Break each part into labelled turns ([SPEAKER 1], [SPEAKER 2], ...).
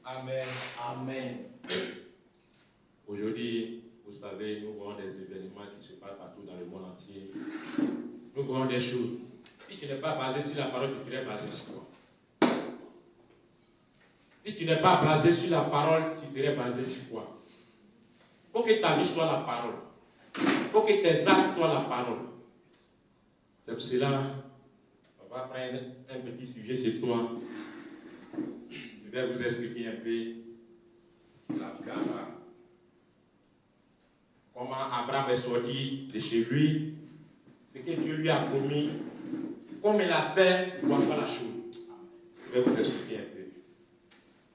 [SPEAKER 1] Amen.
[SPEAKER 2] Amen.
[SPEAKER 1] Aujourd'hui, vous savez, nous voyons des événements qui se passent partout dans le monde entier. Nous voyons des choses. Si tu n'es pas basé sur la parole, tu serais basé sur quoi? Si tu n'es pas basé sur la parole, tu serais basé sur quoi? Il faut que ta vie soit la parole. Il faut que tes actes soient la parole. C'est pour cela, on va prendre un petit sujet ce soir. Je vais vous expliquer un peu la vie d'Abraham. Comment Abraham est sorti de chez lui, ce que Dieu lui a promis, comme il a fait pour faire la chose. Je vais vous expliquer un peu.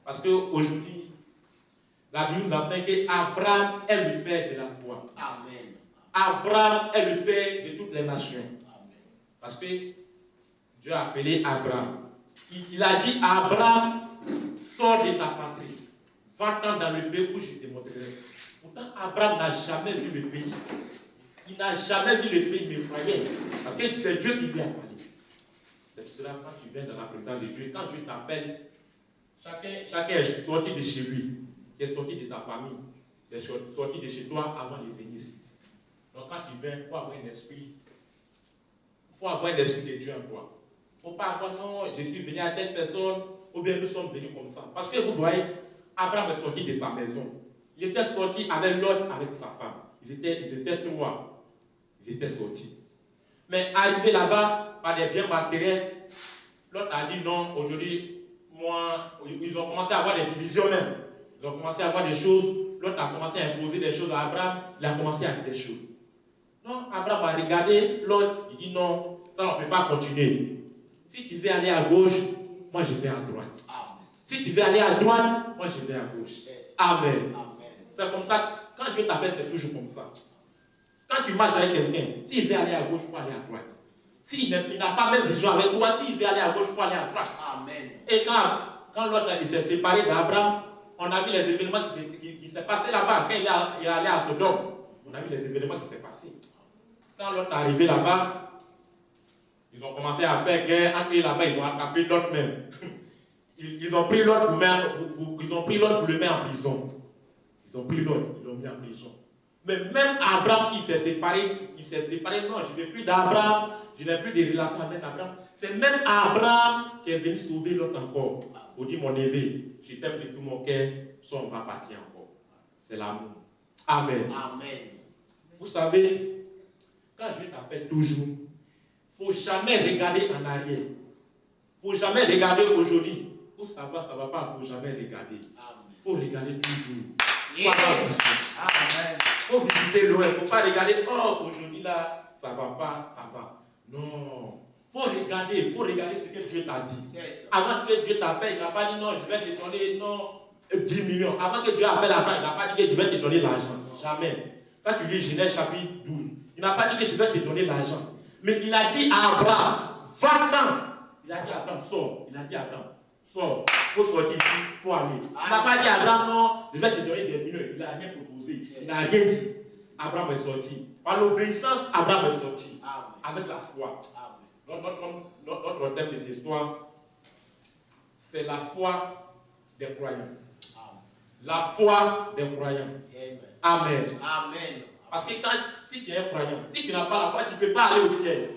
[SPEAKER 1] Parce qu'aujourd'hui, la Bible nous enseigne qu'Abraham est le père de la foi.
[SPEAKER 2] Amen.
[SPEAKER 1] Abraham est le père de toutes les nations.
[SPEAKER 2] Amen.
[SPEAKER 1] Parce que Dieu a appelé Abraham. Il a dit à Abraham, sors de ta patrie, va-t'en dans le pays où je te montrerai. Pourtant, Abraham n'a jamais vu le pays. Il n'a jamais vu le pays, mais il croyait. Parce que c'est Dieu qui lui a parlé. C'est pour cela, quand tu viens dans la présence de Dieu, quand Dieu t'appelle, chacun est sorti de chez lui, qui est sorti de ta famille, qui est sorti de chez toi avant de venir ici. Donc quand tu viens, il faut avoir un esprit. Il faut avoir un esprit de Dieu en toi. Il ne faut pas avoir, non, je suis venu à telle personne, ou bien nous sommes venus comme ça. Parce que vous voyez, Abraham est sorti de sa maison. Il était sorti avec Lot, avec sa femme. Ils étaient trois. Ils étaient sortis. Mais arrivé là-bas, par des biens matériels, Lot a dit non, aujourd'hui, moi, ils ont commencé à avoir des divisions même. Ils ont commencé à avoir des choses. Lot a commencé à imposer des choses à Abraham. Il a commencé à dire des choses. Non, Abraham a regardé Lot. Il dit non, ça on ne peut pas continuer. Si tu veux aller à gauche, moi je vais à droite.
[SPEAKER 2] Amen.
[SPEAKER 1] Si tu veux aller à droite, moi je vais à gauche.
[SPEAKER 2] Yes.
[SPEAKER 1] Amen.
[SPEAKER 2] Amen.
[SPEAKER 1] C'est comme ça. Quand Dieu t'appelle, c'est toujours comme ça. Quand tu marches avec quelqu'un, s'il veut aller à gauche, il faut aller à droite. S'il n'a pas même vision avec toi, s'il veut aller à gauche, il faut aller à droite.
[SPEAKER 2] Amen.
[SPEAKER 1] Et quand l'autre s'est séparé d'Abraham, on a vu les événements qui s'est passé là-bas. Quand il est allé à Sodome, on a vu les événements qui s'est passé. Quand l'autre est arrivé là-bas, ils ont commencé à faire guerre. Entre eux là-bas, ils ont attrapé l'autre même. Ils ont pris l'autre pour le mettre en prison. Ils ont pris l'autre, ils l'ont mis en prison. Mais même Abraham qui s'est séparé, non, je ne veux plus d'Abraham, je n'ai plus de relation avec Abraham. C'est même Abraham qui est venu sauver l'autre encore. On dit, mon neveu, je t'aime de tout mon cœur, soit on va partir encore. C'est l'amour. Amen.
[SPEAKER 2] Amen.
[SPEAKER 1] Vous savez, quand Dieu t'appelle toujours, il ne faut jamais regarder en arrière. Il ne faut jamais regarder aujourd'hui. Où ça va pas, il ne faut jamais regarder. Il faut regarder toujours.
[SPEAKER 2] Yeah.
[SPEAKER 1] Amen. Il faut visiter loin. Il ne faut pas regarder, oh, aujourd'hui là, ça ne va pas, ça va. Non. Il faut regarder ce que Dieu t'a dit.
[SPEAKER 2] Yes.
[SPEAKER 1] Avant que Dieu t'appelle, il n'a pas dit non, je vais te donner non, 10 millions. Avant que Dieu appelle Abraham, il n'a pas dit que je vais te donner l'argent. Jamais. Quand tu lis Genèse chapitre 12, il n'a pas dit que je vais te donner l'argent. Mais il a dit à Abraham, va-t'en. Il a dit à Abraham, sors. Il a dit à Abraham, sors. Il faut sortir ici, il faut aller. Il n'a pas dit à Abraham, non, je vais te donner des millions. Il n'a rien proposé. Il n'a rien dit. Abraham est sorti. Par l'obéissance, Abraham est sorti. Avec la foi. Notre thème de cette histoire, c'est la foi des croyants. La foi des croyants. Amen.
[SPEAKER 2] Amen.
[SPEAKER 1] Parce que si tu es un croyant, si tu n'as pas la foi, tu ne peux pas aller au ciel.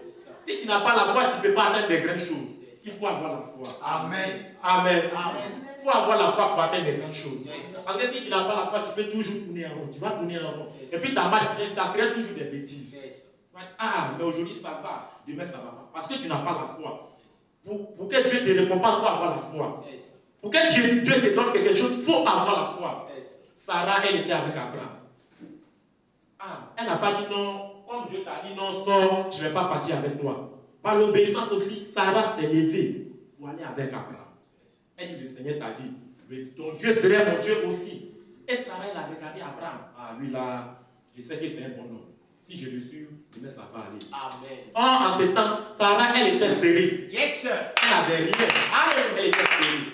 [SPEAKER 1] Si tu n'as pas la foi, tu ne peux pas atteindre des grandes choses. Il faut avoir la foi.
[SPEAKER 2] Amen.
[SPEAKER 1] Amen.
[SPEAKER 2] Amen.
[SPEAKER 1] Il faut avoir la foi pour atteindre des grandes choses. Parce que si tu n'as pas la foi, tu peux toujours tourner en rond. Tu vas tourner en rond. Et puis ta marche, ça ferait toujours des bêtises. Ah, mais aujourd'hui ça va, demain ça va pas. Parce que tu n'as pas la foi. Pour que Dieu te récompense, il faut avoir la foi. Pour que Dieu te donne quelque chose, il faut avoir la foi. Sarah, elle était avec Abraham. Ah, elle n'a pas dit non, comme Dieu t'a dit non, sors, je ne vais pas partir avec toi. Par l'obéissance aussi, Sarah s'est levée pour aller avec Abraham. Elle dit, le Seigneur t'a dit, mais ton Dieu serait mon Dieu aussi. Et Sarah, elle a regardé Abraham. Ah, lui là, je sais que c'est un bon homme. Si je le suis, demain ça va aller.
[SPEAKER 2] Amen.
[SPEAKER 1] En ce temps, Sarah, elle était stérile.
[SPEAKER 2] Yes, sir.
[SPEAKER 1] Elle n'avait rien.
[SPEAKER 2] Amen.
[SPEAKER 1] Elle était stérile.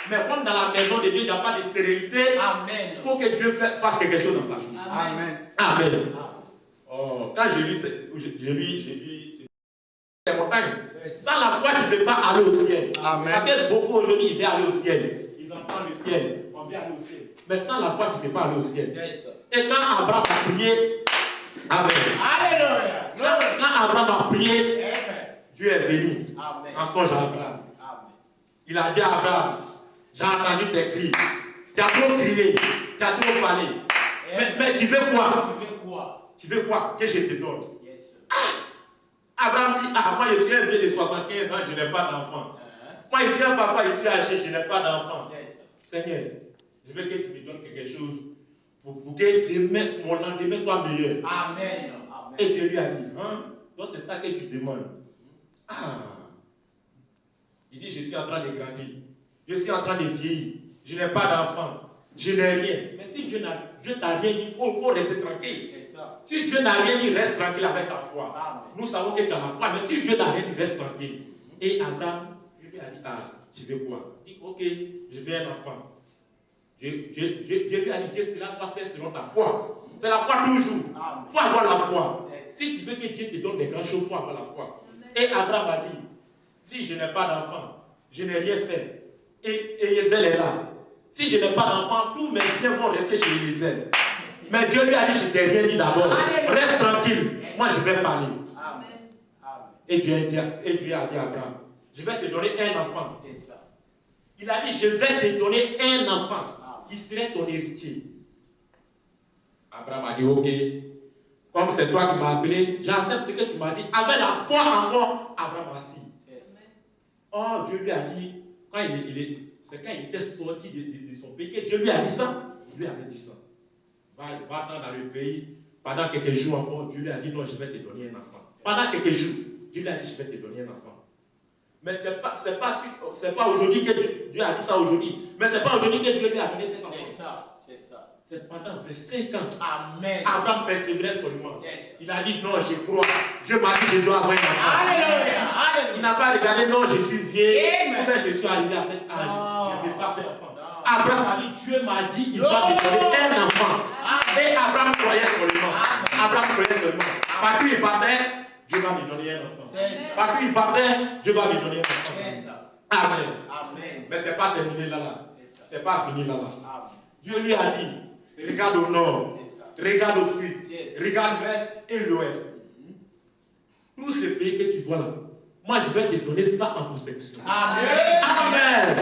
[SPEAKER 1] Mais comme dans la maison de Dieu, il n'y a pas de stérilité,
[SPEAKER 2] Amen.
[SPEAKER 1] il faut que Dieu fasse quelque chose dans sa vie.
[SPEAKER 2] Amen.
[SPEAKER 1] Amen. Oh, quand je lis les montagnes, sans la foi, tu ne peux pas aller au ciel.
[SPEAKER 2] Amen.
[SPEAKER 1] Parce que beaucoup aujourd'hui, ils veulent aller au ciel. Ils ont entend le ciel, on vient aller au ciel. Mais sans la foi, tu ne peux pas aller au ciel.
[SPEAKER 2] Yes.
[SPEAKER 1] Et quand Abraham a prié, Amen.
[SPEAKER 2] Alléluia.
[SPEAKER 1] Quand Abraham a prié,
[SPEAKER 2] Amen.
[SPEAKER 1] Dieu est venu
[SPEAKER 2] Amen.
[SPEAKER 1] en songe à Abraham.
[SPEAKER 2] Amen.
[SPEAKER 1] Il a dit à Abraham, j'ai entendu tes cris. Tu as trop crié, tu as trop parlé. Mais tu veux quoi?
[SPEAKER 2] Tu veux quoi?
[SPEAKER 1] Tu veux quoi? Que je te donne.
[SPEAKER 2] Yes.
[SPEAKER 1] Abraham dit, moi je suis un vieux de 75 ans, je n'ai pas d'enfant. Moi je suis un papa, je suis âgé, je n'ai pas d'enfant.
[SPEAKER 2] Yes.
[SPEAKER 1] Seigneur, je veux que tu me donnes quelque chose pour que demain, mon lendemain soit meilleur.
[SPEAKER 2] Amen. Amen.
[SPEAKER 1] Et Dieu lui a dit, donc c'est ça que tu demandes. Il dit, je suis en train de grandir. Je suis en train de vieillir. Je n'ai pas d'enfant. Je n'ai rien. Mais si Dieu t'a rien dit, il faut rester tranquille.
[SPEAKER 2] C'est ça.
[SPEAKER 1] Si Dieu n'a rien dit, reste tranquille avec ta foi.
[SPEAKER 2] Amen.
[SPEAKER 1] Nous savons que tu as la foi, mais si Dieu n'a rien dit, reste tranquille. Et Abraham, Dieu lui a dit, tu veux quoi? Il dit, ok, je veux un enfant. Dieu lui a dit que cela soit fait selon ta foi. C'est la foi toujours. Il faut avoir la foi. Si tu veux que Dieu te donne des grandes choses, il faut avoir la foi. Et Abraham a dit, si je n'ai pas d'enfant, je n'ai rien fait. Et Eliezer est là. Si je n'ai pas d'enfant, tous mes biens vont rester chez Eliezer. Mais Dieu lui a dit, je ne t'ai rien dit d'abord. Reste tranquille. Moi, je vais parler.
[SPEAKER 2] Amen.
[SPEAKER 1] Et Dieu a dit à Abraham, je vais te donner un enfant.
[SPEAKER 2] C'est ça.
[SPEAKER 1] Il a dit, je vais te donner un enfant qui serait ton héritier. Abraham a dit, ok, comme c'est toi qui m'as appelé, j'accepte ce que tu m'as dit. Avec la foi encore, Abraham a dit. Oh, Dieu lui a dit, c'est quand il était sorti de son pays que Dieu lui a dit ça. Il lui avait dit ça. Va dans le pays, pendant quelques jours encore, Dieu lui a dit, non, je vais te donner un enfant. Pendant quelques jours, Dieu lui a dit, je vais te donner un enfant. Mais ce n'est pas aujourd'hui que Dieu a dit ça aujourd'hui. Mais ce n'est pas aujourd'hui que Dieu lui a donné cet enfant.
[SPEAKER 2] C'est ça.
[SPEAKER 1] C'est pendant 25 ans.
[SPEAKER 2] Amen.
[SPEAKER 1] Abraham persévérait seulement.
[SPEAKER 2] Yes.
[SPEAKER 1] Il a dit, non, je crois. Dieu m'a dit, je dois avoir un enfant.
[SPEAKER 2] Alléluia.
[SPEAKER 1] Il n'a pas regardé, non, je suis vieille.
[SPEAKER 2] Amen.
[SPEAKER 1] Je suis arrivé à cet âge. Je ne vais pas faire enfant.
[SPEAKER 2] Non.
[SPEAKER 1] Abraham a dit, Dieu m'a dit, il va me donner un enfant. Et Abraham croyait seulement. Abraham croyait seulement. Partout il partait, Dieu va me donner un enfant. Partout il partait, Dieu va me donner un enfant.
[SPEAKER 2] C'est ça.
[SPEAKER 1] Amen.
[SPEAKER 2] Amen.
[SPEAKER 1] Mais ce n'est pas terminé là. Ce n'est pas fini là.
[SPEAKER 2] Amen.
[SPEAKER 1] Dieu lui a dit, regarde au nord, regarde au sud, regarde l'ouest et l'ouest. Tous ces pays que tu vois là, moi je vais te donner ça en possession.
[SPEAKER 2] Amen.
[SPEAKER 1] Amen.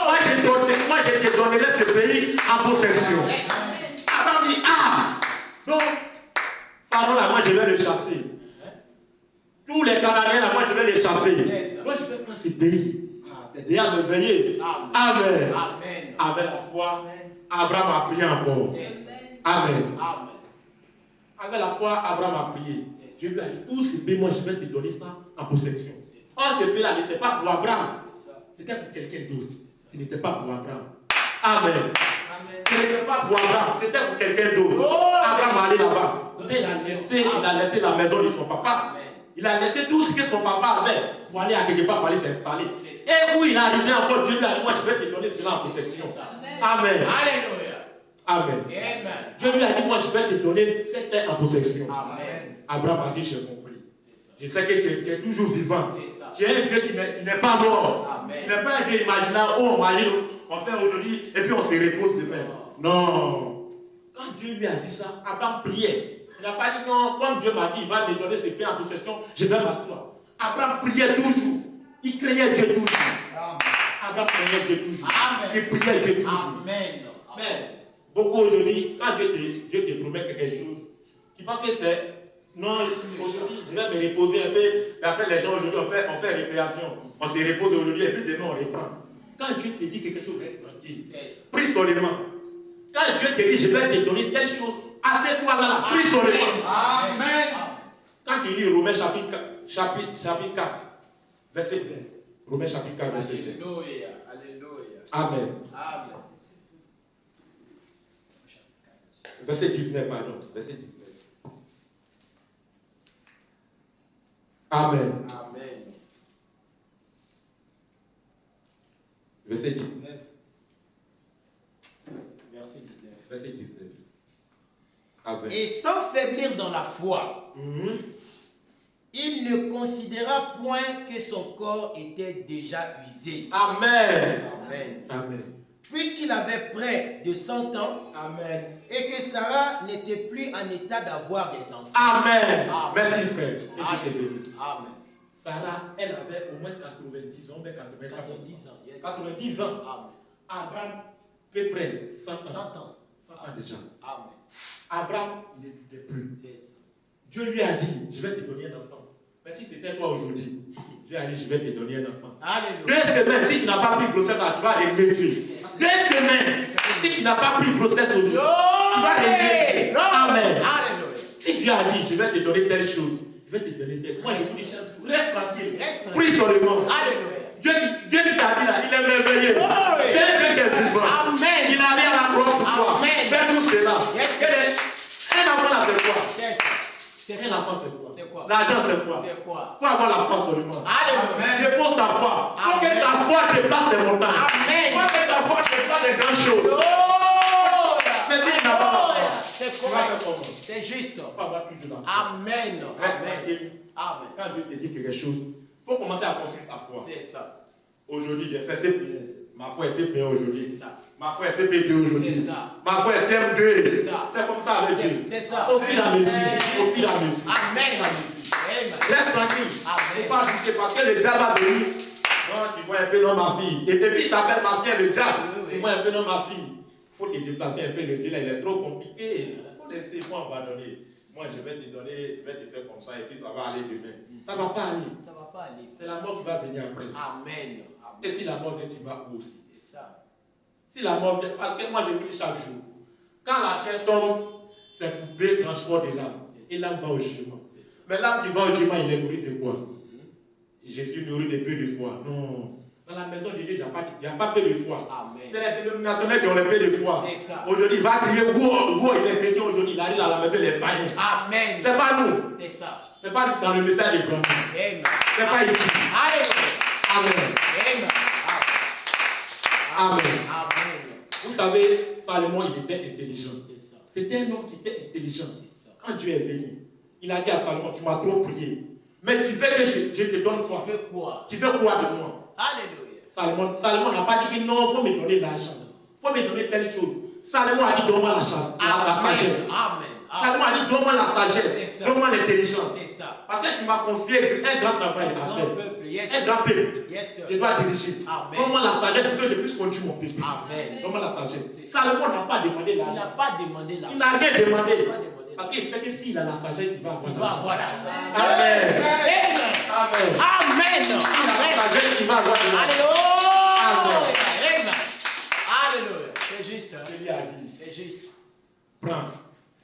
[SPEAKER 1] Moi je te donnerai ce pays en possession. Abraham dit, donc, Pharaon là, moi je vais le chasser. Tous les Cananéens là, moi je vais les chasser. Moi je vais prendre ce pays. C'est déjà merveilleux. Amen.
[SPEAKER 2] Amen.
[SPEAKER 1] Avec la foi, Abraham a prié encore. Amen.
[SPEAKER 2] Amen.
[SPEAKER 1] Avec la foi, Abraham a prié. Dieu lui a dit, tous ces pays, moi je vais te donner ça en possession. Or, ce pays-là n'était pas pour Abraham. C'était pour quelqu'un d'autre. Ce n'était pas pour Abraham. Amen. Ce n'était pas pour Abraham, c'était pour quelqu'un d'autre. Abraham allait là-bas. Il a laissé la maison de son papa. Il a laissé tout ce que son papa avait pour aller à quelque part, pour aller s'installer. Et où il est arrivé encore, Dieu lui a dit, moi je vais te donner cela en possession. Amen.
[SPEAKER 2] Alléluia.
[SPEAKER 1] Amen.
[SPEAKER 2] Amen.
[SPEAKER 1] Dieu lui a dit, moi je vais te donner cette terre en possession.
[SPEAKER 2] Amen.
[SPEAKER 1] Abraham a dit, j'ai compris. Je sais que tu es toujours vivant.
[SPEAKER 2] C'est ça.
[SPEAKER 1] Tu es un Dieu qui n'est pas mort.
[SPEAKER 2] Amen.
[SPEAKER 1] Tu n'es pas un Dieu imaginaire. Oh, on imagine, on fait aujourd'hui et puis on se repose demain. Non. Quand Dieu lui a dit ça, Abraham priait. Il n'a pas dit non, comme Dieu m'a dit, il va me donner ce pays en possession, je vais m'asseoir. Abraham priait toujours. Il craignait Dieu toujours. Abraham craignait Dieu toujours.
[SPEAKER 2] Amen.
[SPEAKER 1] Il priait Dieu toujours.
[SPEAKER 2] Amen.
[SPEAKER 1] Mais beaucoup aujourd'hui, quand Dieu te promet quelque chose, tu penses que c'est non, aujourd'hui, je vais me reposer un peu. Et après, les gens aujourd'hui, on fait récréation. On se repose aujourd'hui et puis demain, on reprend. Quand Dieu te dit quelque chose, reste tranquille. Prie solennellement. Quand Dieu te dit, je vais te donner telle chose, assieds-toi là, prie solennellement.
[SPEAKER 2] Amen.
[SPEAKER 1] Quand il lit Romains chapitre 4, verset 20. Romains chapitre 4, verset 20.
[SPEAKER 2] Alléluia. Alléluia.
[SPEAKER 1] Amen.
[SPEAKER 2] Amen.
[SPEAKER 1] Verset 19, pardon. Verset 19. Amen.
[SPEAKER 2] Amen.
[SPEAKER 1] Verset 19.
[SPEAKER 2] Verset 19.
[SPEAKER 1] Verset 19. Amen.
[SPEAKER 2] Et sans faiblir dans la foi, il ne considéra point que son corps était déjà usé.
[SPEAKER 1] Amen.
[SPEAKER 2] Amen.
[SPEAKER 1] Amen.
[SPEAKER 2] puisqu'il avait près de 100 ans
[SPEAKER 1] Amen.
[SPEAKER 2] et que Sarah n'était plus en état d'avoir des enfants.
[SPEAKER 1] Amen.
[SPEAKER 2] Amen.
[SPEAKER 1] Merci frère. Que Dieu te
[SPEAKER 2] Amen.
[SPEAKER 1] bénisse.
[SPEAKER 2] Amen.
[SPEAKER 1] Sarah, elle avait au moins 90 ans, mais
[SPEAKER 2] 90 ans. Yes.
[SPEAKER 1] 90 ans.
[SPEAKER 2] Amen.
[SPEAKER 1] Abraham, peu près 100 ans.
[SPEAKER 2] 100 ans.
[SPEAKER 1] 100 ans déjà.
[SPEAKER 2] Amen.
[SPEAKER 1] Abraham, il n'était plus.
[SPEAKER 2] C'est ça.
[SPEAKER 1] Dieu lui a dit, je vais te donner un enfant. Mais si c'était toi aujourd'hui, Dieu a dit, je vais te donner un enfant.
[SPEAKER 2] Alléluia.
[SPEAKER 1] 2 semaines, si tu n'as pas pris grossesse, tu vas régler. 2 semaines, si tu n'as pas pris grossesse aujourd'hui, tu vas régler. Amen.
[SPEAKER 2] Alléluia.
[SPEAKER 1] Si Dieu a dit, je vais te donner telle chose, je vais te donner telle chose. Moi, je suis reste tranquille.
[SPEAKER 2] Reste tranquille.
[SPEAKER 1] Prie seulement.
[SPEAKER 2] Alléluia.
[SPEAKER 1] Dieu qui t'a dit là, il est merveilleux.
[SPEAKER 2] Oh, oui.
[SPEAKER 1] C'est Dieu qui est vivant.
[SPEAKER 2] Amen.
[SPEAKER 1] Il a rien à la croix pour toi.
[SPEAKER 2] Amen.
[SPEAKER 1] Fais-nous cela.
[SPEAKER 2] Yes.
[SPEAKER 1] Un enfant là, c'est quoi?
[SPEAKER 2] C'est
[SPEAKER 1] Un enfant, c'est quoi?
[SPEAKER 2] C'est quoi?
[SPEAKER 1] L'argent, c'est quoi?
[SPEAKER 2] C'est quoi?
[SPEAKER 1] Il faut avoir la foi seulement.
[SPEAKER 2] Alléluia.
[SPEAKER 1] Dépose ta foi. Il faut que
[SPEAKER 2] Amen.
[SPEAKER 1] ta foi te place des montagnes.
[SPEAKER 2] Amen.
[SPEAKER 1] Il faut que ta foi te place des grandes choses.
[SPEAKER 2] Oh,
[SPEAKER 1] Mais si tu n'as pas la foi,
[SPEAKER 2] c'est
[SPEAKER 1] tu vas faire
[SPEAKER 2] correct.
[SPEAKER 1] comment?
[SPEAKER 2] C'est juste.
[SPEAKER 1] Il faut avoir toujours la foi.
[SPEAKER 2] Amen.
[SPEAKER 1] Reste
[SPEAKER 2] Amen.
[SPEAKER 1] tranquille.
[SPEAKER 2] Amen.
[SPEAKER 1] Quand Dieu te dit quelque chose, il faut commencer à construire ta foi.
[SPEAKER 2] C'est ça.
[SPEAKER 1] Aujourd'hui, j'ai fait CP1. Ma foi est CP1 aujourd'hui.
[SPEAKER 2] C'est ça.
[SPEAKER 1] Ma foi est CP2 aujourd'hui.
[SPEAKER 2] C'est ça.
[SPEAKER 1] Ma foi est CM2.
[SPEAKER 2] C'est ça.
[SPEAKER 1] C'est comme ça avec Dieu.
[SPEAKER 2] C'est ça.
[SPEAKER 1] Au fil et à mesure. Au fil et à mesure.
[SPEAKER 2] Amen.
[SPEAKER 1] Reste tranquille. Il ne faut pas douter parce que le diable va venir. Non, tu vois un peu non ma fille. Et depuis il t'appelle ma fille le diable.
[SPEAKER 2] Oui.
[SPEAKER 1] Tu vois un peu non ma fille. Il faut te déplacer un peu. Le Dieu là, il est trop compliqué. Il faut laisser, il faut abandonner. Moi, je vais te donner, je vais te faire comme ça et puis ça va aller demain. Ça ne va pas aller.
[SPEAKER 2] Ça va pas aller.
[SPEAKER 1] C'est la mort qui va venir après.
[SPEAKER 2] Amen.
[SPEAKER 1] Et si la mort vient, tu vas où aussi?
[SPEAKER 2] C'est ça.
[SPEAKER 1] Si la mort vient, parce que moi je vous dis chaque jour, quand la chair tombe, c'est coupé, transport de l'âme. Et l'âme va au jugement. Mais l'âme qui va au jugement, il est nourri de quoi? Et je suis nourri de peu de foi. Non. Dans la maison de Dieu, il n'y a pas peu de foi.
[SPEAKER 2] Amen.
[SPEAKER 1] C'est les dénominationnels qui ont le peu de foi.
[SPEAKER 2] C'est ça.
[SPEAKER 1] Aujourd'hui, il va crier, go, il est chrétien aujourd'hui, il arrive à la maison, il est païen.
[SPEAKER 2] Amen.
[SPEAKER 1] C'est pas nous.
[SPEAKER 2] C'est ça.
[SPEAKER 1] C'est pas dans le message de Brahman.
[SPEAKER 2] Amen.
[SPEAKER 1] C'est pas ici.
[SPEAKER 2] Alléluia.
[SPEAKER 1] Amen.
[SPEAKER 2] Amen.
[SPEAKER 1] Amen.
[SPEAKER 2] Amen.
[SPEAKER 1] Vous savez, Salomon, il était intelligent.
[SPEAKER 2] C'est ça.
[SPEAKER 1] C'était un homme qui était intelligent.
[SPEAKER 2] C'est ça.
[SPEAKER 1] Quand Dieu est venu, il a dit à Salomon, tu m'as trop prié. Mais tu veux que je te donne quoi?
[SPEAKER 2] Tu veux quoi?
[SPEAKER 1] Tu veux quoi de moi?
[SPEAKER 2] Alléluia.
[SPEAKER 1] Salomon n'a pas dit que non, il faut me donner l'argent. Il faut me donner telle chose. Salomon a dit, donne-moi la sagesse.
[SPEAKER 2] Amen.
[SPEAKER 1] Salomon a dit, donne-moi la
[SPEAKER 2] C'est
[SPEAKER 1] sagesse.
[SPEAKER 2] ça.
[SPEAKER 1] Donne-moi l'intelligence.
[SPEAKER 2] C'est ça.
[SPEAKER 1] Parce que tu m'as confié un grand travail à
[SPEAKER 2] Grand
[SPEAKER 1] faire.
[SPEAKER 2] peuple. Yes.
[SPEAKER 1] Un grand peuple.
[SPEAKER 2] Yes, sir.
[SPEAKER 1] Je dois diriger.
[SPEAKER 2] Amen.
[SPEAKER 1] Donne-moi la sagesse pour que je puisse conduire mon peuple.
[SPEAKER 2] Amen.
[SPEAKER 1] Donne-moi la sagesse.
[SPEAKER 2] C'est ça.
[SPEAKER 1] Salomon n'a pas demandé
[SPEAKER 2] Il n'a
[SPEAKER 1] l'argent.
[SPEAKER 2] pas demandé
[SPEAKER 1] Il
[SPEAKER 2] l'argent.
[SPEAKER 1] n'a rien demandé.
[SPEAKER 2] Il n'a pas demandé.
[SPEAKER 1] Parce qu'il sait que s'il a la sagesse, il va avoir
[SPEAKER 2] Il va avoir l'argent.
[SPEAKER 1] Amen.
[SPEAKER 2] Amen.
[SPEAKER 1] Amen.
[SPEAKER 2] Amen.
[SPEAKER 1] S'il a la sagesse, il va avoir de l'argent.
[SPEAKER 2] Alléluia. Amen. Alléluia. C'est juste.
[SPEAKER 1] Je lui ai dit,
[SPEAKER 2] C'est juste.
[SPEAKER 1] prends.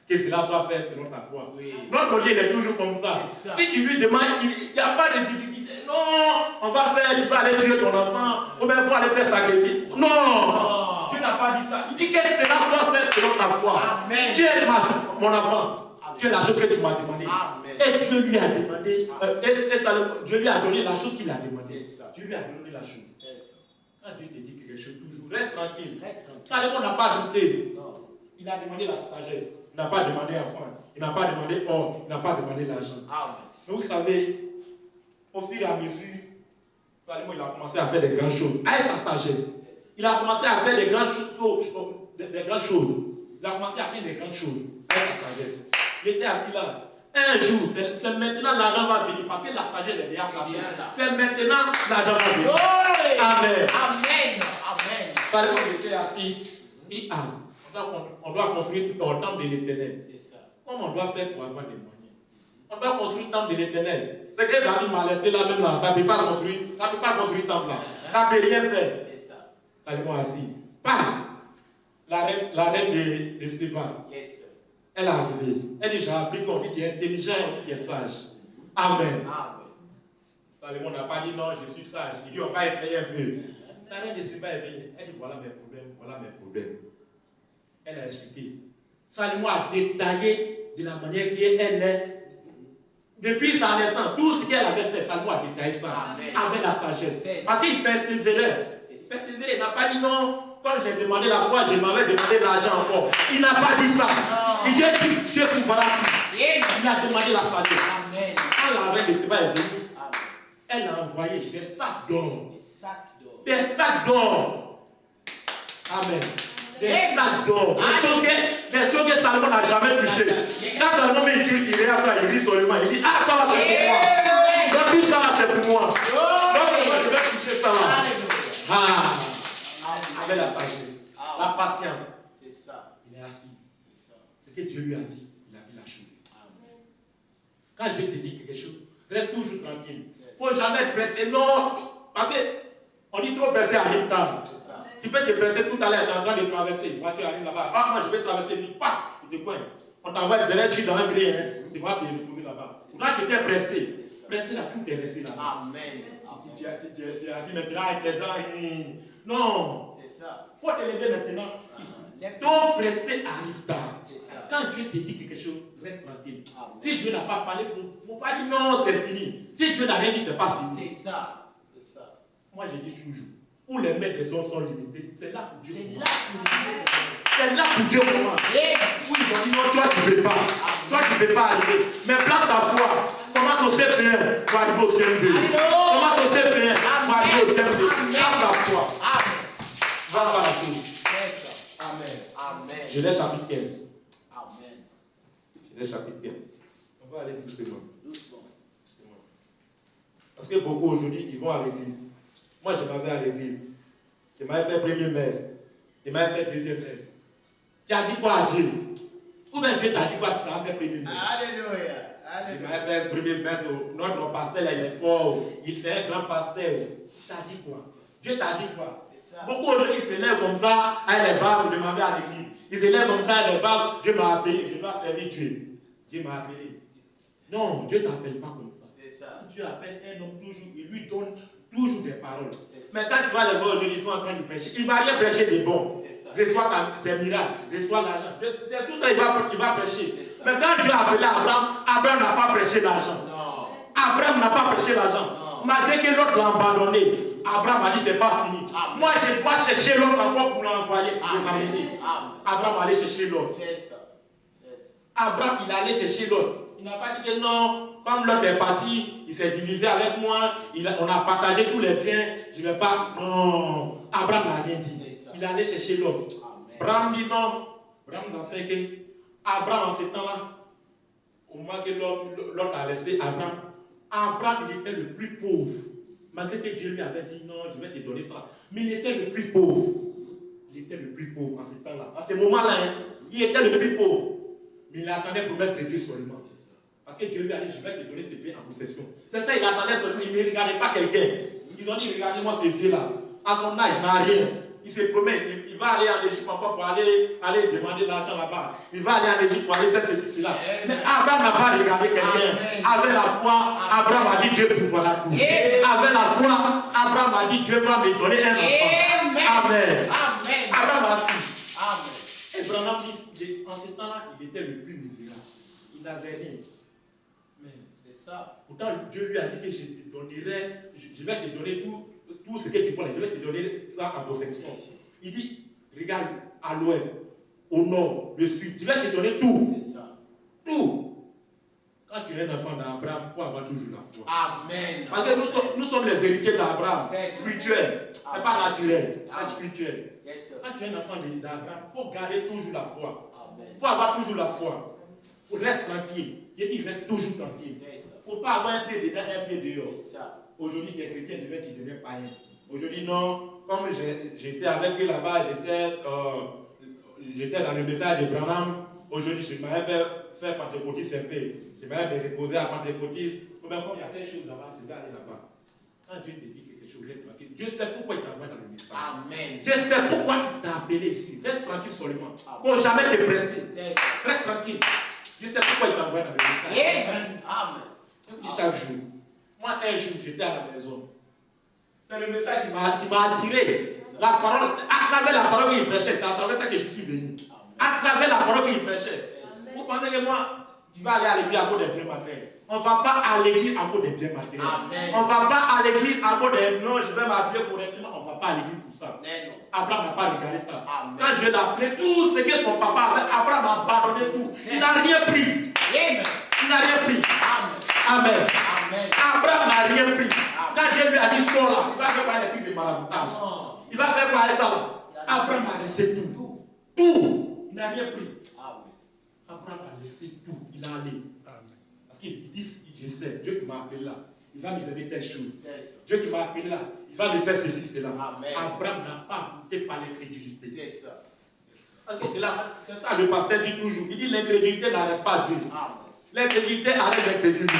[SPEAKER 1] Que cela soit fait selon ta foi.
[SPEAKER 2] Oui.
[SPEAKER 1] Notre Dieu il est toujours comme ça.
[SPEAKER 2] C'est ça.
[SPEAKER 1] Si tu lui demandes, il n'y a pas de difficulté. Non, on va faire, tu vas aller tuer ton enfant, ou bien il faut aller faire sacrifice. Non.
[SPEAKER 2] Non.
[SPEAKER 1] Dieu n'a pas dit ça. Il dit que cela soit fait selon ta foi.
[SPEAKER 2] Amen.
[SPEAKER 1] Tu es mon enfant.
[SPEAKER 2] Amen.
[SPEAKER 1] Tu es la chose que tu m'as demandé.
[SPEAKER 2] Amen.
[SPEAKER 1] Et Dieu lui a demandé, Dieu lui a donné la chose qu'il a demandé.
[SPEAKER 2] C'est ça.
[SPEAKER 1] Dieu lui a donné la chose.
[SPEAKER 2] C'est ça.
[SPEAKER 1] Quand Dieu te dit quelque chose, toujours reste tranquille.
[SPEAKER 2] Reste tranquille.
[SPEAKER 1] Salomon n'a pas douté.
[SPEAKER 2] Non.
[SPEAKER 1] Il a demandé la sagesse. Il n'a pas demandé enfant. Il n'a pas demandé or. Il n'a pas demandé l'argent.
[SPEAKER 2] Amen.
[SPEAKER 1] Mais vous savez, au fur et à mesure, Salomon il a commencé à faire des grandes choses. Avec sa sagesse. Il a commencé à faire des grandes choses. Des grandes choses. Il a commencé à faire des grandes choses. Avec sa sagesse. Il était assis là. Un jour, c'est maintenant l'argent va venir. Parce que la sagesse est déjà placée. C'est maintenant l'argent va venir.
[SPEAKER 2] Glory.
[SPEAKER 1] Amen.
[SPEAKER 2] Amen. Amen.
[SPEAKER 1] Salomon était assis. Il a. On doit construire tout le temple de l'Éternel.
[SPEAKER 2] C'est ça.
[SPEAKER 1] Comment on doit faire pour avoir des moyens? On doit construire le temple de l'Éternel. C'est que David m'a laissé là même là. Ça ne peut pas construire le temple là. Ça ne peut rien faire.
[SPEAKER 2] C'est ça.
[SPEAKER 1] Salomon assis. Paf! La reine de Séba,
[SPEAKER 2] Yes, sir.
[SPEAKER 1] elle est arrivée. Elle dit, j'ai appris qu'on dit qu'il est intelligent, on dit qu'il est sage. Amen.
[SPEAKER 2] Amen.
[SPEAKER 1] Salomon n'a pas dit non, je suis sage. Il dit, on va essayer un peu. La reine de Séba est venue. Elle dit, voilà mes problèmes, voilà mes problèmes. Elle a expliqué. Salomon a détaillé de la manière qu'elle est. Depuis sa naissance, tout ce qu'elle avait fait, Salomon a détaillé ça.
[SPEAKER 2] Amen.
[SPEAKER 1] Avec la sagesse.
[SPEAKER 2] C'est
[SPEAKER 1] Parce qu'il persévérait.
[SPEAKER 2] C'est ça.
[SPEAKER 1] Persévérait. Il n'a pas dit non. Quand j'ai demandé la foi, je m'avais demandé l'argent encore. Il n'a pas dit ça.
[SPEAKER 2] Non.
[SPEAKER 1] Il dit, Dieu trouvera tout.
[SPEAKER 2] Amen.
[SPEAKER 1] Il a demandé la sagesse.
[SPEAKER 2] Amen.
[SPEAKER 1] Quand la reine de Séba est venue,
[SPEAKER 2] Amen.
[SPEAKER 1] elle a envoyé des sacs d'or.
[SPEAKER 2] Des sacs d'or.
[SPEAKER 1] Des sacs d'or. Amen. Des sacs d'or. Des choses que Salomon n'a jamais touchées. Quand Salomon me dit, il est à ça, il dit seulement, il dit, ah, ça va, c'est pour moi. Donc tout ça là, c'est pour moi. Donc moi, je vais toucher ça là. Ah, avec la sagesse, la patience.
[SPEAKER 2] C'est ça.
[SPEAKER 1] Il est assis. Ce que Dieu lui a dit, il a vu la chose. Quand Dieu te dit quelque chose, reste toujours tranquille. Il ne faut jamais presser. Non, parce qu'on dit trop presser arrive tard. Tu peux te presser tout à l'heure, tu es en train de traverser. Une voiture arrive là-bas. Ah, moi je vais traverser vite. Paf, il te coince. On t'envoie derrière, tu es dans un grille. Tu vas te retrouver là-bas. Quand tu étais pressé, pressé là, tout est resté là-bas.
[SPEAKER 2] Amen.
[SPEAKER 1] Tu es assis maintenant avec tes dents. Non.
[SPEAKER 2] C'est ça.
[SPEAKER 1] Il faut te lever maintenant. Ton pressé arrive tard.
[SPEAKER 2] Ça.
[SPEAKER 1] Quand Dieu te dit quelque chose, reste tranquille. Si Dieu n'a pas parlé, il ne faut pas dire non, c'est fini. Si Dieu n'a rien dit, c'est pas fini.
[SPEAKER 2] C'est ça. C'est ça.
[SPEAKER 1] Moi, je dis toujours, où les mains des hommes sont limitées, c'est là pour Dieu.
[SPEAKER 2] C'est là pour Dieu.
[SPEAKER 1] C'est là pour Dieu comment. Où ils ont dit non, toi tu ne peux pas. Toi tu ne peux pas arriver. Mais place ta foi. Commence au CP1 pour arriver au CM2. Commence au CP1 pour arriver au CM2. Place ta foi. Va voir la chose. Amen.
[SPEAKER 2] Amen.
[SPEAKER 1] Genèse chapitre 15.
[SPEAKER 2] Amen.
[SPEAKER 1] Genèse chapitre 15. On va aller doucement.
[SPEAKER 2] Doucement.
[SPEAKER 1] Parce que beaucoup aujourd'hui, ils vont à l'église. Moi, je m'avais à l'église. Je m'avais fait premier maire. Je m'avais fait deuxième maire. Tu as dit quoi à Dieu? Ou bien Dieu t'a dit quoi? Tu t'as fait premier maire.
[SPEAKER 2] Alléluia.
[SPEAKER 1] Je m'avais fait premier maire. Notre pasteur, là, il est fort. Il fait un grand pasteur. Tu t'as dit quoi? Dieu t'a dit quoi? Beaucoup aujourd'hui se lèvent comme ça, à les barbes, je m'avais à l'église. Ils se lèvent comme ça, à les barbes, Dieu m'a appelé, je dois servir Dieu. Dieu m'a appelé. Non, Dieu ne t'appelle pas comme ça. Dieu appelle un homme toujours, il lui donne toujours des paroles. Mais quand tu vas les voir aujourd'hui, ils sont en train de prêcher. Il ne va rien prêcher de bon. Reçois tes miracles, reçois l'argent. C'est tout ça, il va prêcher. Mais quand Dieu a appelé Abraham, Abraham n'a pas prêché l'argent. Abraham n'a pas prêché l'argent. Malgré que l'autre l'a abandonné. Abraham a dit c'est pas fini. Amen. Moi je dois chercher l'autre encore pour l'envoyer, pour l'amener. Abraham allait chercher l'autre. Abraham il allait chercher l'autre. Il n'a pas dit que non, comme l'autre est parti, il s'est divisé avec moi, on a partagé tous les biens, je ne vais pas. Non, Abraham n'a rien dit. Il allait chercher l'autre. Abraham dit non. Abraham n'a fait que Abraham en ce temps-là, au moment que l'autre a laissé Abraham il était le plus pauvre. Malgré que Dieu lui avait dit non, je vais te donner ça. Mais il était le plus pauvre. Il était le plus pauvre en ce temps-là. En ce moment-là, il était le plus pauvre. Mais il attendait pour mettre Dieu seulement. Parce que Dieu lui a dit, je vais te donner ces biens en possession. C'est ça, il attendait seulement. Il ne regardait pas quelqu'un. Ils ont dit, regardez-moi ce vieux-là. À son âge, il n'a rien. Il se promet, il va aller en Égypte encore pour aller demander de l'argent là-bas. Il va aller en Égypte pour aller faire ceci, cela. Mais Abraham n'a pas regardé quelqu'un. Avec la foi, Abraham a dit Dieu pourvoira tout. Avec la foi, Abraham a dit Dieu va me donner un enfant. Amen. Abraham a dit. Abraham dit, en ce temps-là, il était le plus misérable. Il n'avait rien. Mais c'est ça. Pourtant, Dieu lui a dit que je te donnerai, je vais te donner tout ce que tu connais, je vais te donner ça en possession. Il dit, regarde à l'ouest, au nord, le sud, je vais te donner tout. C'est ça. Tout. Quand tu es un enfant d'Abraham, il faut avoir toujours la foi.
[SPEAKER 2] Amen.
[SPEAKER 1] Parce que nous sommes les héritiers d'Abraham, spirituels. Ce n'est pas naturel, c'est spirituel. Quand tu es un enfant d'Abraham, il faut garder toujours la foi. Il faut avoir toujours la foi. Il faut rester tranquille. Je dis, reste toujours tranquille. Il ne faut pas avoir un pied dedans, un pied dehors. Aujourd'hui, tu es chrétien, demain tu deviens païen. Aujourd'hui, non. Comme j'étais avec eux là-bas, j'étais dans le message de Branham. Aujourd'hui, je m'avais fait pentecôtiste un peu. Je m'avais reposé à pentecôtiste. Comme il y a telle chose là-bas, je vais aller là-bas. Quand Dieu te dit quelque chose, reste tranquille. Dieu sait pourquoi il t'envoie dans le message. Amen. Dieu sait pourquoi il t'a appelé ici. Reste tranquille seulement. Il ne faut jamais te presser. Reste tranquille. Dieu sait pourquoi il t'envoie dans le message. Amen. Chaque jour. Moi, un jour, j'étais à la maison. C'est le message qui m'a attiré. La parole, à travers la parole qu'il prêchait, c'est à travers ça que je suis venu. À travers la parole qu'il prêchait. Vous pensez que moi, je vais aller à l'église à cause des biens matériels. On ne va pas à l'église à cause des biens matériels. On ne va pas à l'église à cause des non, je vais m'habiller correctement. On ne va pas à l'église pour ça. Abraham n'a pas regardé ça. Quand Dieu l'a appelé, tout ce que son papa avait, Abraham a abandonné tout. Il n'a rien pris. Il n'a rien pris. Amen. Abraham n'a rien pris. Quand Dieu lui a dit sors là, il va faire par les trucs de maraboutage. Il va faire par ça là. Abraham a laissé tout. Tout. Il n'a rien pris. Abraham a laissé tout. Il a allé. Parce qu'il dit, je sais, Dieu qui m'a appelé là, il va me donner telle chose. Dieu qui m'a appelé là, il va me faire ceci, cela. Abraham n'a pas goûté par l'incrédulité. C'est ça. C'est ça le pasteur dit toujours. Il dit l'incrédulité n'arrête pas Dieu. L'incrédulité arrête l'incrédulité.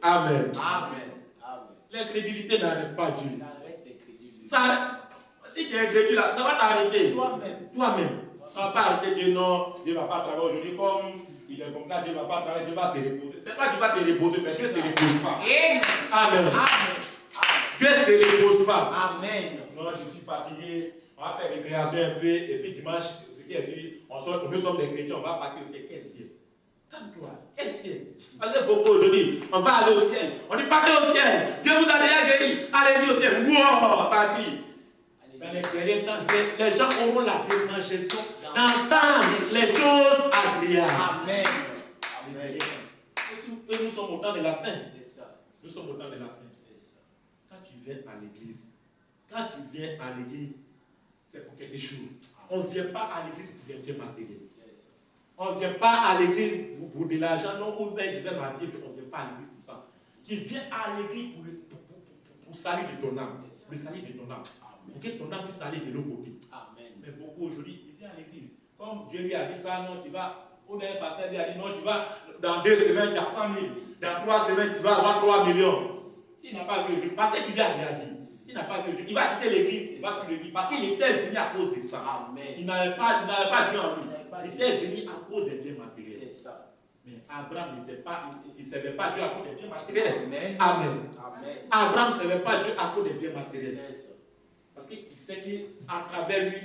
[SPEAKER 1] Amen. L'incrédulité n'arrête pas Dieu. Ça, si tu es incrédule, ça va t'arrêter. Toi-même. Ça ne va pas arrêter Dieu, non. Dieu ne va pas travailler aujourd'hui comme il est comme ça. Dieu ne va pas travailler, Dieu va se reposer. C'est pas Dieu va te reposer, mais Dieu ne se repose pas. Amen. Dieu ne se repose pas. Amen. Non, je suis fatigué. On va faire récréation un peu. Et puis dimanche, ce qui est dit, nous sommes des chrétiens, on va partir au ciel. Quel ciel? Calme-toi. Quel ciel? Parce que beaucoup aujourd'hui, on va aller au ciel. On dit partez au ciel. Dieu vous a déjà guéri. Allez-y au ciel. Wow, parti. Dans les derniers temps, les gens auront la démangeaison d'entendre les choses agréables. Amen. Et nous sommes au temps de la fin. C'est ça. Nous sommes au temps de la fin. C'est ça. Quand tu viens à l'église, c'est pour quelque chose. On ne vient pas à l'église pour des biens matériels. On ne vient pas à l'église pour de l'argent, non, ou bien je vais m'habiller, on ne vient pas à l'église pour ça. Tu viens à l'église pour le salut de ton âme. Pour le salut de ton âme. Pour que ton âme puisse aller de l'autre côté. Amen. Mais beaucoup aujourd'hui, ils viennent à l'église. Comme Dieu lui a dit ça, non, tu vas, ou bien le pasteur lui a dit, non, tu vas, dans 2 semaines, tu as 100 000. Dans 3 semaines, tu vas avoir 3 millions. S'il n'a pas vu aujourd'hui, parce que tu lui as déjà dit. Il n'a pas vu aujourd'hui. Il va quitter l'église, il va suivre l'église. Parce qu'il était venu à cause de ça. Amen. Il n'avait pas Dieu en lui. Il était venu à cause des biens matériels. C'est ça. Mais Abraham n'était pas, il ne servait pas Dieu à cause des biens matériels. Amen. Amen. Abraham ne servait pas Dieu à cause des biens matériels. Parce qu'il sait qu'à travers lui,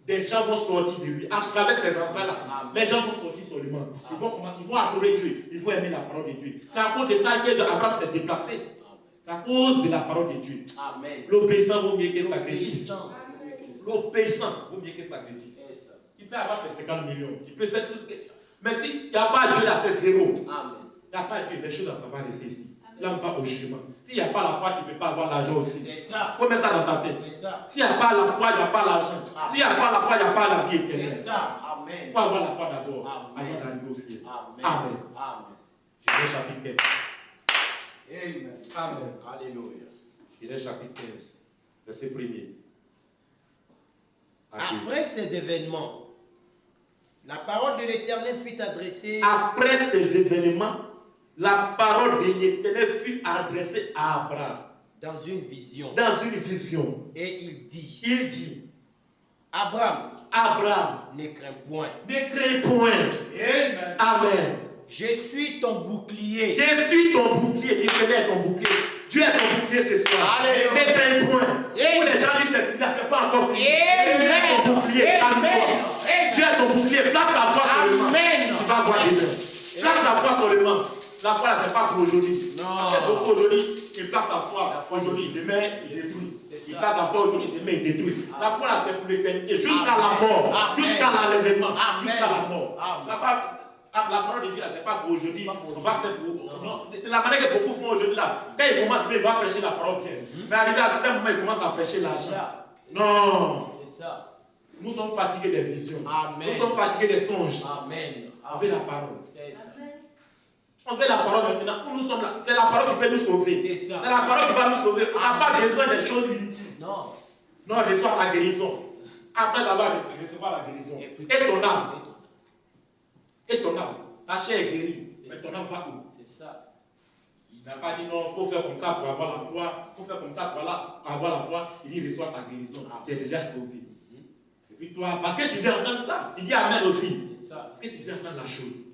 [SPEAKER 1] des gens vont sortir de lui. À travers ces enfants-là, les gens vont sortir seulement. Ils vont adorer Dieu. Ils vont aimer la parole de Dieu. C'est à cause de ça qu'Abraham s'est déplacé. C'est à cause de la parole de Dieu. Amen. L'obéissance vaut mieux que le sacrifice. L'obéissance vaut mieux que le sacrifice. Tu peux avoir tes 50 millions. Tu peux faire tout ce que tu veux. Mais s'il n'y a pas Dieu là, c'est zéro. Amen. Il n'y a pas Dieu, les choses ça va rester ici. Là, on va au jugement. S'il n'y a pas la foi, tu ne peux pas avoir l'argent aussi. C'est ça. Il faut mettre ça dans ta tête. C'est ça. S'il n'y a pas la foi, il n'y a pas l'argent. S'il n'y a pas la foi, il n'y a pas la vie éternelle. C'est ça. Amen. Il faut avoir la foi d'abord. Avant d'arriver au ciel. Amen. Amen. Amen. Jésus chapitre 15. Amen. Amen. Alléluia. Jésus chapitre 15. Verset 1er.
[SPEAKER 2] Après ces événements, la parole de l'Éternel fut adressée.
[SPEAKER 1] Après ces événements, la parole de l'Éternel fut adressée à Abraham.
[SPEAKER 2] Dans une vision.
[SPEAKER 1] Dans une vision.
[SPEAKER 2] Et il dit.
[SPEAKER 1] Il dit.
[SPEAKER 2] Abraham. Ne crains point.
[SPEAKER 1] Ne crains point. Amen. Amen.
[SPEAKER 2] Je suis ton bouclier.
[SPEAKER 1] Je suis ton bouclier. L'Éternel est ton bouclier. Dieu est ton bouclier ce soir.
[SPEAKER 2] Alléluia.
[SPEAKER 1] Ne crains point. Pour les gens disent c'est fini, c'est pas encore fini. Dieu est ton bouclier. Amen. Dieu est ton bouclier. Place ta foi seulement. Amen. Tu vas voir demain. Place ta foi seulement. La foi, ce n'est pas pour aujourd'hui. Non. Parce que beaucoup aujourd'hui, ils placent la foi aujourd'hui, demain, ils détruisent. Ils placent la foi aujourd'hui, demain, ils détruisent. La foi, là, c'est pour l'éternité. Jusqu'à la mort. Jusqu'à l'enlèvement. Jusqu'à la mort. La parole de Dieu, ce n'est pas pour aujourd'hui. On va faire pour. Non. De la manière que beaucoup font aujourd'hui, là, quand ils commencent, ils vont prêcher la parole bien. Mais arrivé à certain moment, ils commencent à prêcher l'argent. Non. C'est ça. Nous sommes fatigués des visions. Amen. Nous sommes fatigués des songes. Amen. Avec la parole. C'est ça. On fait la parole maintenant, où nous sommes là. C'est la parole qui peut nous sauver. C'est ça. C'est la parole qui va nous sauver. On n'a pas besoin des choses inutiles. Non. Non, reçois la guérison. Après d'avoir recevoir la guérison. Et ton âme. Et ton âme. Ta chair est guérie. Mais ton âme va où? C'est ça. Il n'a pas dit non, il faut faire comme ça pour avoir la foi. Il faut faire comme ça pour avoir la foi. Il dit reçois ta guérison. Tu es déjà sauvé. Et puis toi, parce que tu viens entendre ça, tu dis amen aussi. C'est ça. Parce que tu viens entendre la chose.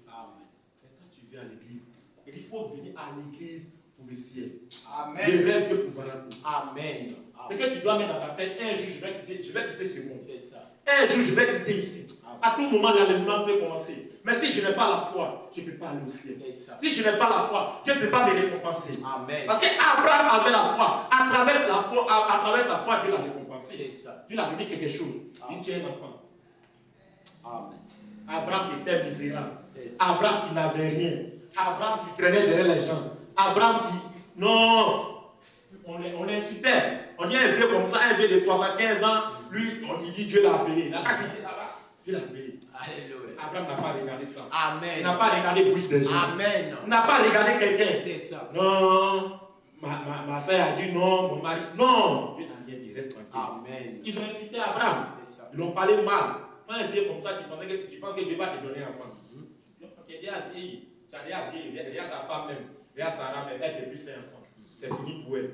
[SPEAKER 1] À l'église. Et il faut venir à l'église pour le ciel. Amen. Le rêve Dieu pouvoir tout. Amen. Et que tu dois mettre dans ta tête, un jour je vais quitter ce monde. C'est ça. Un jour je vais quitter ici. Amen. À tout moment l'enlèvement peut commencer. Mais si je n'ai pas la foi, je ne peux pas aller au ciel. Si je n'ai pas la foi, Dieu ne peut pas me récompenser. Amen. Parce qu'Abraham avait la foi. À travers la foi, à travers sa foi, Dieu l'a récompensé. C'est ça. Dieu l'a donné quelque chose. Il tient un enfant. Amen. Abraham qui était misérable. Abraham qui n'avait rien. Abraham qui traînait derrière les gens. Abraham qui. Non. on l'insultait. On dit un vieux comme ça, un vieux de 75 ans, lui, on dit Dieu l'a appelé. La carte était là-bas, Dieu l'a appelé.
[SPEAKER 2] Alléluia.
[SPEAKER 1] Abraham n'a pas regardé ça.
[SPEAKER 2] Amen.
[SPEAKER 1] Il n'a pas regardé le bruit des gens.
[SPEAKER 2] Amen.
[SPEAKER 1] Il n'a pas regardé quelqu'un.
[SPEAKER 2] C'est ça.
[SPEAKER 1] Non, ma soeur a dit non, mon mari. Non, Dieu n'a rien dit, reste tranquille.
[SPEAKER 2] Amen.
[SPEAKER 1] Ils ont insulté Abraham.
[SPEAKER 2] C'est ça.
[SPEAKER 1] Ils l'ont parlé mal. Quand un vieux comme ça, tu penses que Dieu va te donner un enfant. Tu as déjà vieilli. Tu as déjà vieilli. Il y a ta femme même. Il y a Sarah même. Elle ne peut plus faire enfant. C'est fini pour elle.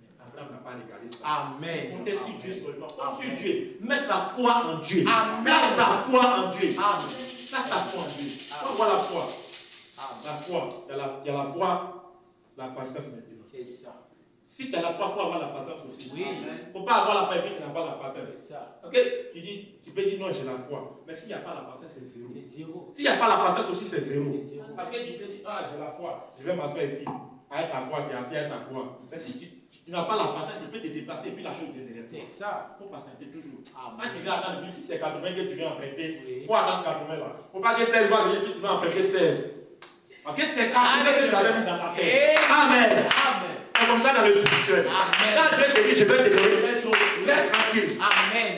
[SPEAKER 1] Mais Abraham n'a pas regardé ça.
[SPEAKER 2] Amen.
[SPEAKER 1] Comptez sur Dieu seulement. Compte sur Dieu. Mets ta foi en Dieu.
[SPEAKER 2] Amen.
[SPEAKER 1] Mets ta foi en Dieu.
[SPEAKER 2] Amen.
[SPEAKER 1] Mets ta foi en Dieu. Faut avoir la foi. La foi. Il y a la foi, la patience maintenant.
[SPEAKER 2] C'est ça.
[SPEAKER 1] Si tu as la foi, il faut avoir la patience aussi.
[SPEAKER 2] Oui.
[SPEAKER 1] Il ne faut pas avoir la foi et puis tu n'as pas la patience.
[SPEAKER 2] C'est ça.
[SPEAKER 1] Ok? Tu peux dire non, j'ai la foi. Mais s'il n'y a pas la patience, c'est zéro.
[SPEAKER 2] C'est zéro.
[SPEAKER 1] S'il n'y a pas la patience aussi, c'est zéro.
[SPEAKER 2] C'est zéro.
[SPEAKER 1] Parce que tu peux dire, ah, j'ai la foi, je vais m'asseoir ici. Avec ta foi, tu es assis avec ta foi. Mais si tu n'as pas la patience, tu peux te déplacer et puis la chose t'intéresse.
[SPEAKER 2] C'est ça.
[SPEAKER 1] Il faut patienter toujours.
[SPEAKER 2] Amen.
[SPEAKER 1] Quand tu viens attendre, si c'est 80 que tu viens emprunter,
[SPEAKER 2] Oui.
[SPEAKER 1] il faut attendre 80 là. Il ne faut pas que 16 va venir et puis tu vas emprunter 16. Parce que c'est 80 que tu avais mis dans ta tête. Amen.
[SPEAKER 2] Amen.
[SPEAKER 1] C'est comme ça dans le spirituel.
[SPEAKER 2] Amen.
[SPEAKER 1] Quand Dieu te dit, je vais te donner quelque chose, reste tranquille.
[SPEAKER 2] Amen.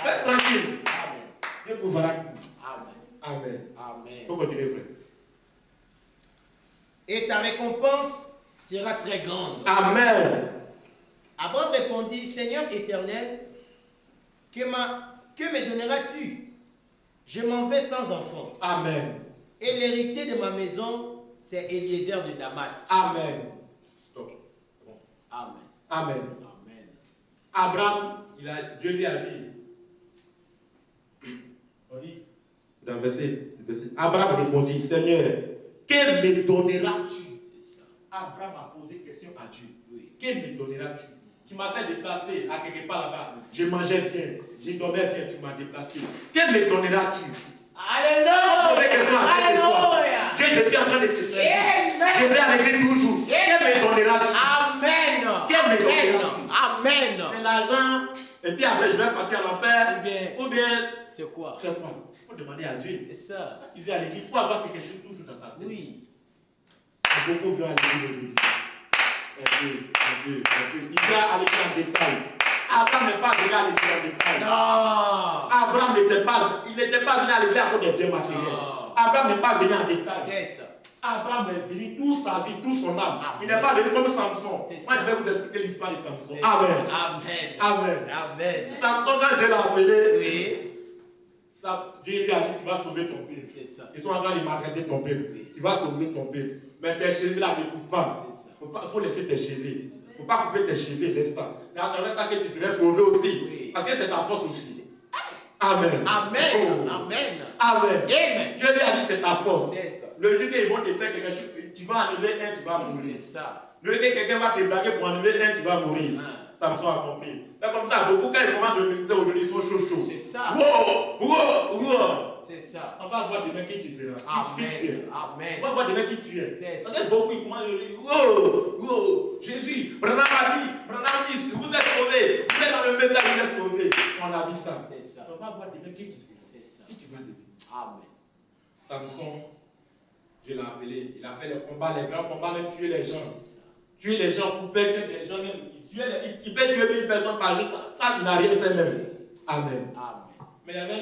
[SPEAKER 1] Reste tranquille.
[SPEAKER 2] Amen.
[SPEAKER 1] Dieu vous verra.
[SPEAKER 2] Amen.
[SPEAKER 1] Amen.
[SPEAKER 2] Amen.
[SPEAKER 1] Il faut continuer, frère.
[SPEAKER 2] Et ta récompense sera très grande.
[SPEAKER 1] Amen.
[SPEAKER 2] Abraham répondit, Seigneur éternel, que me donneras-tu? Je m'en vais sans enfant.
[SPEAKER 1] Amen.
[SPEAKER 2] Et l'héritier de ma maison, c'est Eliezer de Damas.
[SPEAKER 1] Amen. Stop. Bon.
[SPEAKER 2] Amen.
[SPEAKER 1] Amen.
[SPEAKER 2] Amen.
[SPEAKER 1] Abraham, Dieu lui a dit. On dit, dans le verset, Abraham répondit, Seigneur, que me donneras-tu?
[SPEAKER 2] C'est ça.
[SPEAKER 1] Abraham a posé question à Dieu.
[SPEAKER 2] Oui.
[SPEAKER 1] Que me donneras-tu? Tu m'as fait déplacer à quelque part là-bas. Je mangeais bien, je dormais bien, tu m'as déplacé. Que me donneras-tu?
[SPEAKER 2] Alléluia.
[SPEAKER 1] Posez question à Dieu ce soir.
[SPEAKER 2] Alléluia.
[SPEAKER 1] Dieu, je suis en train de te faire.
[SPEAKER 2] Amen.
[SPEAKER 1] Je vais arriver toujours. Que me donneras-tu?
[SPEAKER 2] Amen.
[SPEAKER 1] Quel me donneras-tu?
[SPEAKER 2] Amen.
[SPEAKER 1] C'est l'argent, et puis après je vais partir à l'enfer. Ou bien,
[SPEAKER 2] C'est quoi?
[SPEAKER 1] c'est quoi? Il faut demander à Dieu.
[SPEAKER 2] C'est ça.
[SPEAKER 1] Quand tu viens à l'église, il faut avoir quelque chose toujours dans ta tête.
[SPEAKER 2] Oui.
[SPEAKER 1] Beaucoup viennent à l'église aujourd'hui. Un peu. Il vient à l'église en détail. Abraham n'est pas venu à l'église en détail.
[SPEAKER 2] Non.
[SPEAKER 1] Abraham il n'était pas venu à l'église à cause des biens matériels.
[SPEAKER 2] Non.
[SPEAKER 1] Abraham n'est pas venu en détail.
[SPEAKER 2] C'est ça.
[SPEAKER 1] Abraham est venu toute sa vie, toute son âme.
[SPEAKER 2] Amen.
[SPEAKER 1] Il n'est pas venu comme Samson.
[SPEAKER 2] C'est
[SPEAKER 1] Moi,
[SPEAKER 2] ça.
[SPEAKER 1] je vais vous expliquer l'histoire de Samson.
[SPEAKER 2] C'est
[SPEAKER 1] Amen.
[SPEAKER 2] ça. Amen.
[SPEAKER 1] Amen.
[SPEAKER 2] Amen.
[SPEAKER 1] Samson, quand Dieu l'a appelé,
[SPEAKER 2] Oui.
[SPEAKER 1] Dieu lui a dit, tu vas sauver ton peuple.
[SPEAKER 2] C'est ça.
[SPEAKER 1] Ils sont en train de maltraiter ton peuple.
[SPEAKER 2] Oui.
[SPEAKER 1] Tu vas sauver ton peuple. Mais tes cheveux là ne coupent pas.
[SPEAKER 2] C'est ça.
[SPEAKER 1] Il faut laisser tes cheveux. Il ne faut pas couper tes cheveux, n'est-ce pas? C'est à travers ça que tu serais sauvé aussi.
[SPEAKER 2] Oui.
[SPEAKER 1] Parce que c'est ta force aussi. Amen.
[SPEAKER 2] Amen.
[SPEAKER 1] Oh.
[SPEAKER 2] Amen.
[SPEAKER 1] Amen.
[SPEAKER 2] Amen.
[SPEAKER 1] Dieu lui a dit c'est ta force.
[SPEAKER 2] C'est ça.
[SPEAKER 1] Le jour qu'ils vont te faire quelque chose, tu vas enlever un, tu vas mourir.
[SPEAKER 2] C'est ça.
[SPEAKER 1] Le jour que quelqu'un va te blaguer pour enlever un, tu vas mourir. Samson a compris. C'est comme ça, beaucoup quand ils commencent le ministère aujourd'hui, ils sont chauds.
[SPEAKER 2] C'est ça.
[SPEAKER 1] Wow.
[SPEAKER 2] C'est ça.
[SPEAKER 1] On va voir demain qui tu seras.
[SPEAKER 2] Amen.
[SPEAKER 1] Qui tu es.
[SPEAKER 2] Amen.
[SPEAKER 1] On va voir demain qui tu es.
[SPEAKER 2] C'est ça.
[SPEAKER 1] Parce que beaucoup ils commencent à dire wow, Jésus, Branham a dit, vous êtes sauvés. Vous êtes dans le message, vous êtes sauvés. On a vu ça.
[SPEAKER 2] C'est ça.
[SPEAKER 1] On va voir demain qui tu seras.
[SPEAKER 2] C'est ça.
[SPEAKER 1] Qui tu vas devenir.
[SPEAKER 2] Amen.
[SPEAKER 1] Samson, Dieu l'a appelé. Il a fait le combat, les grands combats, même tuer les gens.
[SPEAKER 2] C'est ça.
[SPEAKER 1] Tuer les gens, couper des gens, même. Il peut tuer 1000 personnes par jour. Ça, il n'a rien fait même. Amen.
[SPEAKER 2] Amen.
[SPEAKER 1] Mais il y avait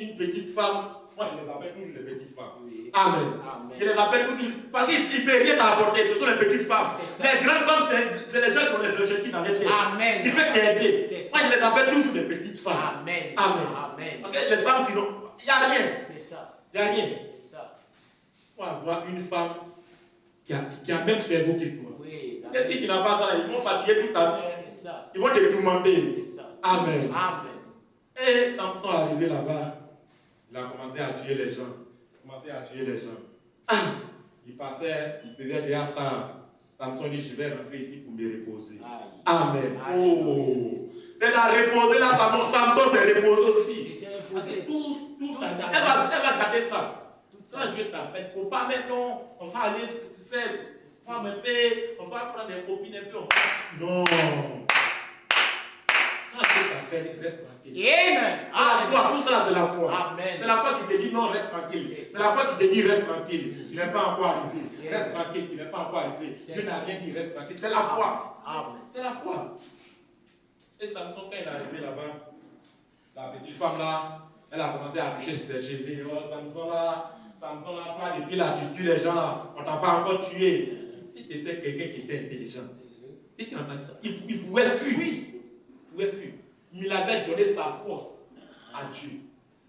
[SPEAKER 1] une petite femme. Moi, je les appelle toujours les petites femmes.
[SPEAKER 2] Oui.
[SPEAKER 1] Amen.
[SPEAKER 2] Amen.
[SPEAKER 1] Je les appelle toujours. Parce qu'il ne peut rien t'apporter. Ce sont les petites femmes.
[SPEAKER 2] C'est ça.
[SPEAKER 1] Les grandes femmes, c'est les gens qui ont les objectifs dans les têtes.
[SPEAKER 2] Amen.
[SPEAKER 1] Ils peuvent t'aider.
[SPEAKER 2] C'est ça.
[SPEAKER 1] Moi, je les appelle toujours les petites femmes.
[SPEAKER 2] Amen.
[SPEAKER 1] Amen.
[SPEAKER 2] Amen.
[SPEAKER 1] Ok, les femmes qui n'ont. Il n'y a rien.
[SPEAKER 2] C'est ça.
[SPEAKER 1] Il n'y a rien.
[SPEAKER 2] C'est ça.
[SPEAKER 1] Il faut avoir une femme qui a le même cerveau que toi.
[SPEAKER 2] Oui.
[SPEAKER 1] Et si tu n'as pas ça, ils vont fatiguer toute ta vie.
[SPEAKER 2] C'est ça.
[SPEAKER 1] Ils vont te tourmenter.
[SPEAKER 2] C'est ça.
[SPEAKER 1] Amen.
[SPEAKER 2] Amen.
[SPEAKER 1] Et Samson est arrivé là-bas. Il a commencé à tuer les gens. Il passait, il faisait déjà tard. Samson dit, je vais rentrer ici pour me reposer.
[SPEAKER 2] Aïe.
[SPEAKER 1] Amen.
[SPEAKER 2] Aïe.
[SPEAKER 1] Oh. C'est la reposer là, Samson s'est reposé aussi.
[SPEAKER 2] Il s'est
[SPEAKER 1] Parce que
[SPEAKER 2] reposé.
[SPEAKER 1] tout
[SPEAKER 2] ça.
[SPEAKER 1] elle va garder ça.
[SPEAKER 2] Tout ça.
[SPEAKER 1] Quand Dieu t'appelle, il ne faut pas maintenant, on va aller faire femme un peu, on va prendre des copines un peu, on va. Non. Quand Dieu affaires, reste tranquille.
[SPEAKER 2] Amen.
[SPEAKER 1] C'est la foi, tout ça c'est la foi.
[SPEAKER 2] Amen.
[SPEAKER 1] C'est la foi qui te dit non, reste tranquille. C'est la foi qui te dit reste tranquille. Tu n'es pas encore arrivé. Reste tranquille, tu n'es pas encore arrivé. Dieu n'a rien dit, reste tranquille. C'est la foi.
[SPEAKER 2] Amen.
[SPEAKER 1] C'est la foi. Et Samson, quand il est arrivé là-bas, la petite femme là, elle a commencé à toucher sur ses cheveux. Oh, Samson là, toi, depuis là, tu tues les gens là, on t'a pas encore tué. Si tu étais quelqu'un qui était intelligent, si tu entends ça, il pouvait fuir. Il pouvait fuir. Mais il avait donné sa force à Dieu.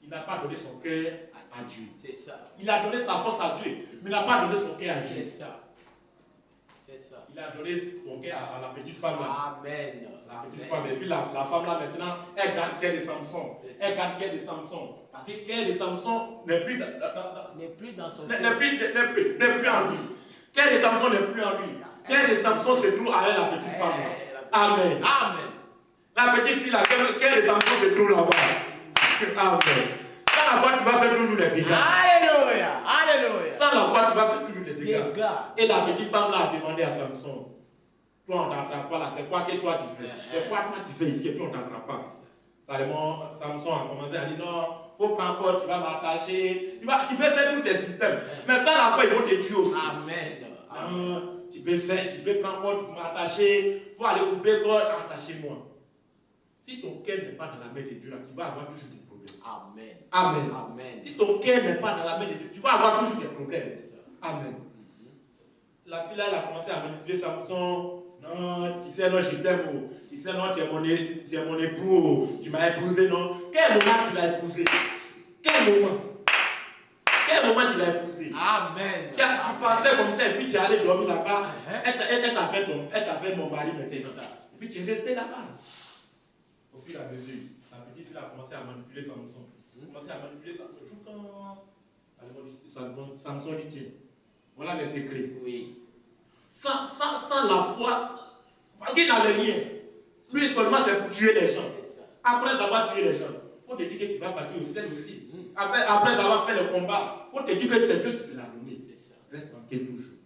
[SPEAKER 1] Il n'a pas donné son cœur à Dieu.
[SPEAKER 2] C'est ça.
[SPEAKER 1] Il a donné sa force à Dieu, mais il n'a pas donné son cœur à Dieu.
[SPEAKER 2] C'est ça. C'est ça.
[SPEAKER 1] Il a donné son cœur à la petite femme là.
[SPEAKER 2] Amen.
[SPEAKER 1] La petite femme. Et puis la femme là maintenant, elle garde cœur de Samson. Elle garde cœur de Samson. Parce que cœur de Samson n'est plus
[SPEAKER 2] dans son
[SPEAKER 1] n'est plus en lui. Cœur de Samson n'est plus en lui. Cœur de Samson se trouve avec la petite femme là. Amen.
[SPEAKER 2] Amen.
[SPEAKER 1] La petite fille là, cœur de Samson se trouve là-bas. Amen. Sans la foi, tu vas faire toujours les dégâts.
[SPEAKER 2] Alléluia. Alléluia.
[SPEAKER 1] Sans la foi, tu vas faire toujours les dégâts.
[SPEAKER 2] Dégâts.
[SPEAKER 1] Et la petite femme là a demandé à Samson, toi on t'attrape pas là, c'est quoi que toi tu fais? C'est quoi toi tu fais ici et puis on t'attrape pas? Samson a commencé à dire non, faut prendre quoi, tu vas m'attacher, tu peux faire tous tes systèmes. Mais sans la foi, ils vont te tuer aussi.
[SPEAKER 2] Amen.
[SPEAKER 1] Tu peux prendre quoi, tu m'attacher, faut aller couper quoi, attacher-moi. Si ton cœur n'est pas dans la main de Dieu, là, tu vas avoir toujours des problèmes.
[SPEAKER 2] Amen.
[SPEAKER 1] Amen.
[SPEAKER 2] Amen.
[SPEAKER 1] Si ton cœur n'est pas dans la main de Dieu, tu vas avoir toujours des problèmes. Amen. La fille là, elle a commencé à manipuler Samson. Non, tu sais, non, je t'aime. Tu sais, non, tu es mon époux. Tu m'as épousé, non. Quel moment tu l'as épousé? Quel moment? Quel moment tu l'as épousé?
[SPEAKER 2] Amen.
[SPEAKER 1] Tu pensais comme ça et puis tu es allé dormir là-bas. Elle t'appelle mon mari maintenant.
[SPEAKER 2] C'est ça.
[SPEAKER 1] Et puis tu es resté là-bas. Au fur et à mesure, la petite fille a commencé à manipuler Samson. Elle a commencé à manipuler Samson. Samson dit tiens, voilà les secrets.
[SPEAKER 2] Oui.
[SPEAKER 1] Sans la foi, qui n'avait rien. Lui seulement c'est pour tuer les gens. Après avoir tué les gens, il faut te dire que tu vas partir au ciel aussi. Après avoir fait le combat, il faut te dire que c'est Dieu qui te l'a donné. Reste tranquille toujours.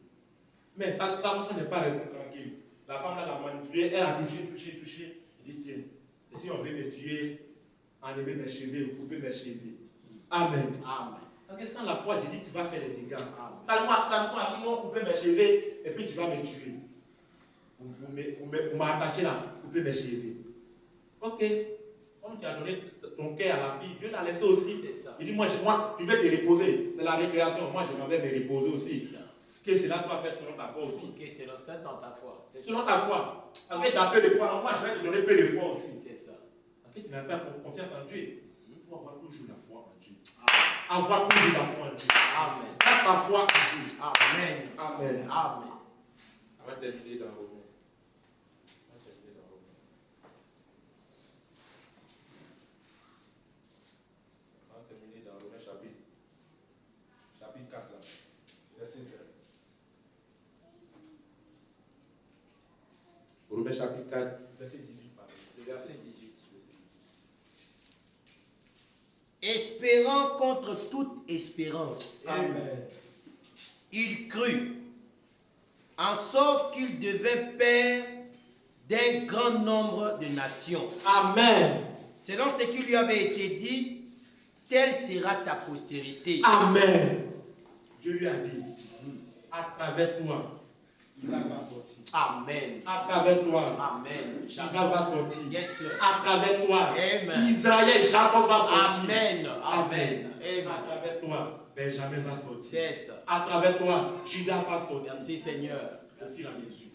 [SPEAKER 1] Mais Samson n'est pas resté tranquille. La femme là l'a manipulé, elle a touché. Il dit tiens, si on veut me tuer, enlever mes cheveux, couper mes cheveux. Amen.
[SPEAKER 2] Amen.
[SPEAKER 1] Parce que sans la foi, je dis tu vas faire des dégâts. Samson a dit non, couper mes cheveux et puis tu vas me tuer. Pour m'attacher là, couper mes cheveux. Ok. Comme tu as donné ton cœur à la fille, Dieu l'a laissé aussi. Il dit moi, tu veux te reposer. C'est la récréation. Moi, je m'en vais me reposer aussi. Que cela soit fait selon ta foi aussi.
[SPEAKER 2] Que c'est dans ta foi.
[SPEAKER 1] Selon ta foi. Parce que tu as peu de foi. Moi, je vais te donner peu de foi aussi.
[SPEAKER 2] C'est ça.
[SPEAKER 1] Parce que tu n'as pas confiance en Dieu. Il faut avoir toujours la foi en Dieu. Avoir toujours la foi en Dieu.
[SPEAKER 2] Amen.
[SPEAKER 1] Pas ta foi en Dieu.
[SPEAKER 2] Amen.
[SPEAKER 1] Amen.
[SPEAKER 2] Amen.
[SPEAKER 1] On va terminer dans Romains. On va terminer dans Romains chapitre 4 là. Verset 20. Romains chapitre 4, verset 18. Pardon.
[SPEAKER 2] Le verset 18. Espérant contre toute espérance.
[SPEAKER 1] Amen.
[SPEAKER 2] Il crut, en sorte qu'il devait père d'un grand nombre de nations.
[SPEAKER 1] Amen.
[SPEAKER 2] Selon ce qui lui avait été dit, telle sera ta postérité.
[SPEAKER 1] Amen. Dieu lui a dit, à travers toi, Isaac va sortir.
[SPEAKER 2] Amen.
[SPEAKER 1] À travers toi,
[SPEAKER 2] Amen.
[SPEAKER 1] Isaac va sortir.
[SPEAKER 2] Yes, sir.
[SPEAKER 1] À travers toi,
[SPEAKER 2] Amen.
[SPEAKER 1] Israël, Jacob va sortir.
[SPEAKER 2] Amen. Amen.
[SPEAKER 1] À travers toi, Benjamin va sortir.
[SPEAKER 2] Yes.
[SPEAKER 1] À travers toi, Judas va sortir.
[SPEAKER 2] Merci Seigneur.
[SPEAKER 1] Merci la Jésus.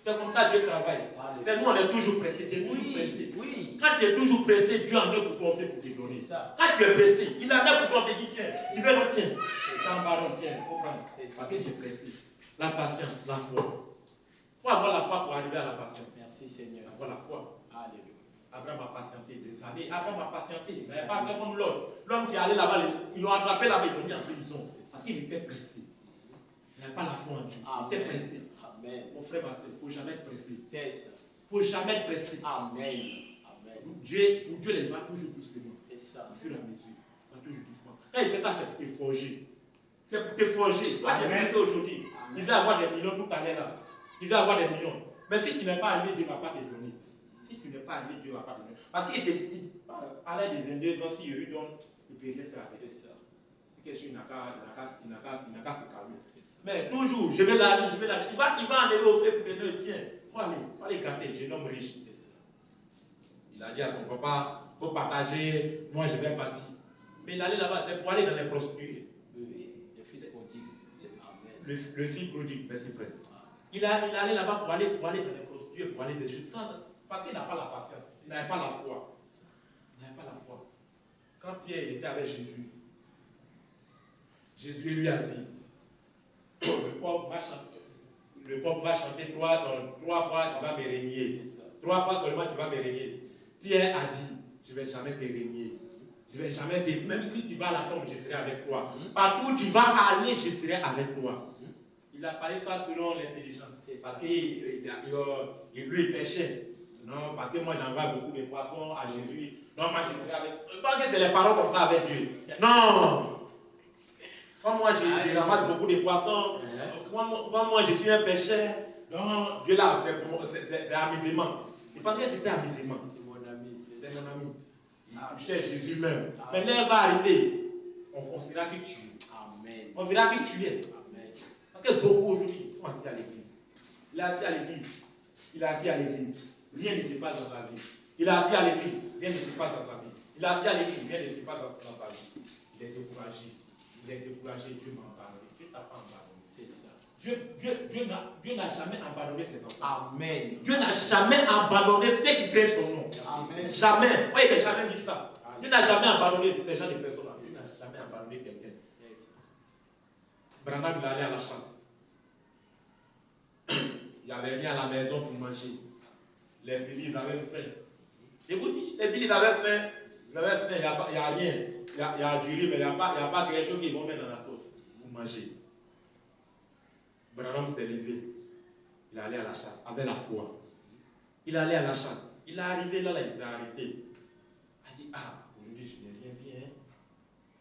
[SPEAKER 1] C'est comme ça que Dieu travaille. C'est nous, on est toujours pressé. Tu es toujours pressé.
[SPEAKER 2] Oui.
[SPEAKER 1] Quand tu es toujours pressé, Dieu en a pour toi aussi pour te donner.
[SPEAKER 2] C'est ça.
[SPEAKER 1] Quand tu es pressé, il en a pour toi, il te dit tiens, il veut le tiens. C'est un baron, tiens, il faut prendre.
[SPEAKER 2] C'est ça.
[SPEAKER 1] Parce que tu es pressé. La patience, la foi. Il faut avoir la foi pour arriver à la patience.
[SPEAKER 2] Merci Seigneur.
[SPEAKER 1] Avoir la foi.
[SPEAKER 2] Alléluia.
[SPEAKER 1] Abraham a patienté des années. Abraham a patienté. Il n'avait pas fait comme l'autre. L'homme qui est allé là-bas, ils l'ont attrapé là-bas, ils l'ont mis en prison. Parce qu'il était pressé. Il n'avait pas la foi en Dieu. Il était pressé.
[SPEAKER 2] Amen.
[SPEAKER 1] Mon frère, ma soeur, il ne faut jamais être pressé.
[SPEAKER 2] C'est ça.
[SPEAKER 1] Il ne faut jamais être pressé.
[SPEAKER 2] Amen. Amen.
[SPEAKER 1] Pour Dieu les va toujours doucement.
[SPEAKER 2] C'est ça.
[SPEAKER 1] Au fur et à mesure. Va toujours doucement. Quand il fait ça, c'est pour te forger. C'est pour te forger. Toi, tu es pressé aujourd'hui. Il va avoir des millions tout à l'heure là. Il va avoir des millions. Mais si tu n'es pas arrivé, Dieu ne va pas te donner. Si tu n'es pas arrivé, Dieu ne va pas te donner. Parce qu'il parlait des 22 ans, si je lui donne, il ne peut rien faire avec.
[SPEAKER 3] C'est ça.
[SPEAKER 1] C'est quelque chose, il n'a qu'à se calmer. Mais toujours, je vais l'argent, je vais l'argent. Il va enlever au fait pour te dire, tiens, faut aller garder, jeune homme riche.
[SPEAKER 3] C'est ça.
[SPEAKER 1] Il a dit à son papa, il faut partager, moi je vais partir. Mais il allait là-bas, c'est pour aller dans les prostituées.
[SPEAKER 3] Oui, le fils prodigue. Amen.
[SPEAKER 1] Le fils prodigue, merci frère. Il allait là-bas pour aller dans les prostituées, pour aller des choses. Parce qu'il n'a pas la patience, il n'avait pas la foi. Il n'avait pas la foi. Quand Pierre il était avec Jésus, Jésus lui a dit, le peuple va chanter 3 fois, tu vas me régner. 3 fois seulement, tu vas me régner. Pierre a dit, je ne vais jamais te régner. Je ne vais jamais te... Même si tu vas à la tombe, je serai avec toi. Partout où tu vas aller, je serai avec toi. Il a parlé ça selon l'intelligence. Parce que lui, il pêchait. Non, parce que moi, j'envoie beaucoup de poissons à Jésus. Non, moi, je serai avec... Je pense que c'est les paroles comme ça avec Dieu. Non! Comme moi, je ramasse beaucoup de poissons. Moi, je suis un pêcheur. Non, Dieu là, c'est amusement. Je pense que c'était amusement.
[SPEAKER 3] C'est mon ami.
[SPEAKER 1] C'est mon ami. Il touchait Jésus même. Mais l'heure va arriver. On considérera que tu es.
[SPEAKER 3] Amen.
[SPEAKER 1] On verra que tu es.
[SPEAKER 3] Amen.
[SPEAKER 1] Parce que beaucoup aujourd'hui sont assis à l'église. Il est assis à l'église. Il est assis à l'église. Rien ne se passe dans sa vie. Il est assis à l'église. Rien ne se passe dans sa vie. Il est assis à l'église. Rien ne se passe dans sa vie. Il est découragé. Il est découragé. Dieu m'a abandonné. Dieu t'a pas abandonné.
[SPEAKER 3] C'est ça.
[SPEAKER 1] Dieu n'a jamais abandonné ses enfants.
[SPEAKER 2] Amen.
[SPEAKER 1] Dieu n'a jamais abandonné ceux qui craignent son nom.
[SPEAKER 2] Amen.
[SPEAKER 1] Jamais. Oui, il n'a jamais dit ça. Dieu n'a jamais abandonné ces gens de personnes-là. Dieu n'a jamais abandonné quelqu'un. Branham, il allait à la chasse. Il avait mis à la maison pour manger. Les bébés, ils avaient faim. Je vous dis, les bébés, ils avaient faim. Ils avaient faim, il n'y a rien. Il y a du riz, mais il n'y a pas quelque chose qu'ils vont mettre dans la sauce pour manger. Branham s'est levé. Il allait à la chasse avec la foi. Il allait à la chasse. Il est arrivé là, il s'est arrêté. Il a dit, aujourd'hui je n'ai rien vu. Hein.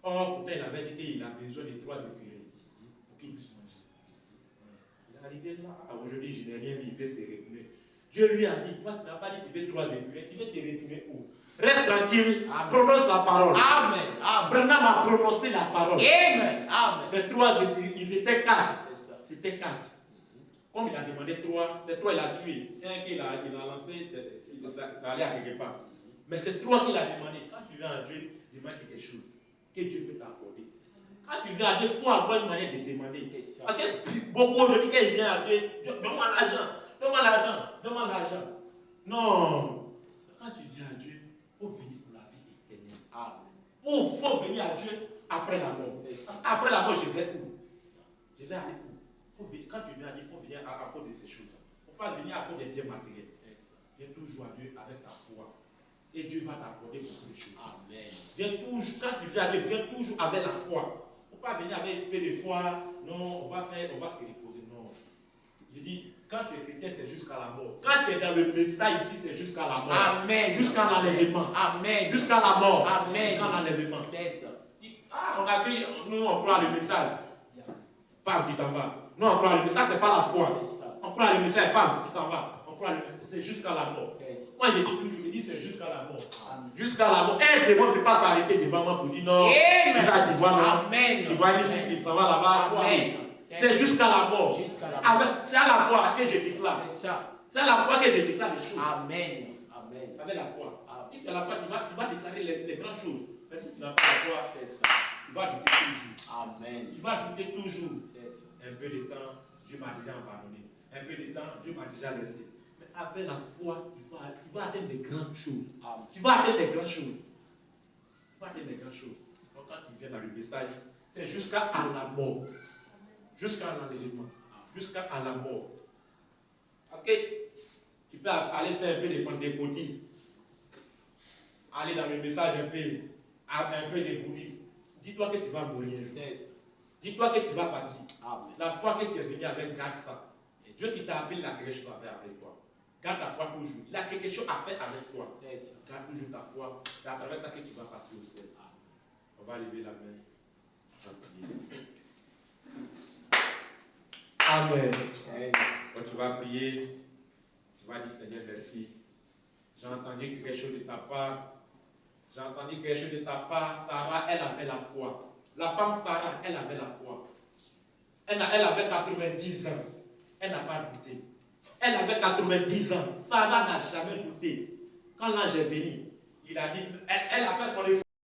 [SPEAKER 1] Or, pourtant il avait dit qu'il a besoin de 3 écureuils pour qu'il puisse manger. Il est arrivé là, aujourd'hui je n'ai rien vu, il veut se retourner. Dieu lui a dit, toi tu n'as pas dit que tu veux 3 écureuils, tu veux te retourner où? Reste tranquille, prononce la parole.
[SPEAKER 2] Amen. Amen.
[SPEAKER 1] Branham a prononcé la parole.
[SPEAKER 2] Amen. Amen.
[SPEAKER 1] Les 3 écureuils, ils étaient 4.
[SPEAKER 3] C'est ça.
[SPEAKER 1] C'était 4. Comme il a demandé 3, c'est 3 il a tué. Un qu'il a lancé, ça allait à quelque part. Mais c'est 3 qu'il a demandé. Quand tu viens à Dieu, demande quelque chose que Dieu peut t'accorder. Quand tu viens à Dieu, il faut avoir une manière de demander. Parce que beaucoup aujourd'hui, quand il vient à Dieu, donne-moi l'argent, donne-moi l'argent, donne-moi l'argent. Non. Quand tu viens à Dieu, il faut venir pour la vie éternelle. Il faut venir à Dieu après la mort. Après la mort, je vais où? Je vais aller où? Quand tu viens à Dieu, il faut venir à cause de ces choses. Il ne faut pas venir à cause des biens matériels. Viens toujours à Dieu avec ta foi. Et Dieu va t'accorder beaucoup de choses.
[SPEAKER 3] Amen.
[SPEAKER 1] Viens toujours, quand tu viens à Dieu, viens toujours avec la foi. Il ne faut pas venir avec un peu de foi. Non, on va se reposer. Non. Je dis, quand tu es chrétien, c'est jusqu'à la mort. Quand tu es dans le message ici, c'est jusqu'à la mort.
[SPEAKER 2] Amen.
[SPEAKER 1] Jusqu'à l'enlèvement.
[SPEAKER 2] Amen.
[SPEAKER 1] Jusqu'à la mort.
[SPEAKER 2] Amen.
[SPEAKER 1] Jusqu'à l'enlèvement.
[SPEAKER 2] C'est ça.
[SPEAKER 1] On a cru, nous on croit le message. Pas tu t'en vas. Non, on croit le message, c'est pas la foi. On croit le message, pas tu t'en vas. On croit le message, c'est jusqu'à la mort. Moi je dis toujours, je dis c'est jusqu'à la mort. Jusqu'à la mort. Un démon ne peut pas s'arrêter devant moi pour dire non. Tu vois non.
[SPEAKER 2] Amen.
[SPEAKER 1] Tu vois ici, il s'en va là-bas.
[SPEAKER 2] Amen.
[SPEAKER 1] C'est jusqu'à la mort. C'est à la foi que je déclare.
[SPEAKER 2] C'est ça.
[SPEAKER 1] C'est à la foi que je déclare les choses.
[SPEAKER 2] Amen. Amen.
[SPEAKER 1] Avec la foi. Si tu as la foi, tu vas déclarer les grandes choses. Mais si tu n'as pas la foi,
[SPEAKER 2] C'est ça.
[SPEAKER 1] tu vas douter toujours.
[SPEAKER 2] Amen.
[SPEAKER 1] Tu vas douter toujours.
[SPEAKER 2] C'est ça.
[SPEAKER 1] Un peu de temps, Dieu m'a déjà abandonné. Un peu de temps, Dieu m'a déjà laissé. Mais avec la foi, tu vas atteindre des grandes choses.
[SPEAKER 2] Amen.
[SPEAKER 1] Tu vas atteindre des grandes choses. Tu vas atteindre des grandes choses. Donc quand tu viens dans le message, c'est jusqu'à la mort. Jusqu'à l'enlèvement. Jusqu'à la mort. Parce que tu peux aller faire un peu de pentecôtisme. Aller dans le message un peu de bouddhisme. Dis-toi que tu vas mourir un jour. Dis-toi que tu vas partir.
[SPEAKER 2] Amen.
[SPEAKER 1] La foi que tu es venu avec, garde ça. Dieu qui t'a appelé, il a quelque chose à faire avec toi. Garde ta foi toujours. Il a quelque chose à faire avec toi. Garde toujours ta foi. C'est à travers ça que tu vas partir au ciel. On va lever la main. On va prier. Amen. Quand tu vas prier, tu vas dire Seigneur, merci. J'ai entendu quelque chose de ta part. J'ai entendu quelque chose de ta part. Sarah, elle avait la foi. La femme Sarah, elle avait la foi. Elle avait 90 ans. Elle n'a pas douté. Elle avait 90 ans. Sarah n'a jamais douté. Quand l'ange est venu, il a dit, elle a fait son effort.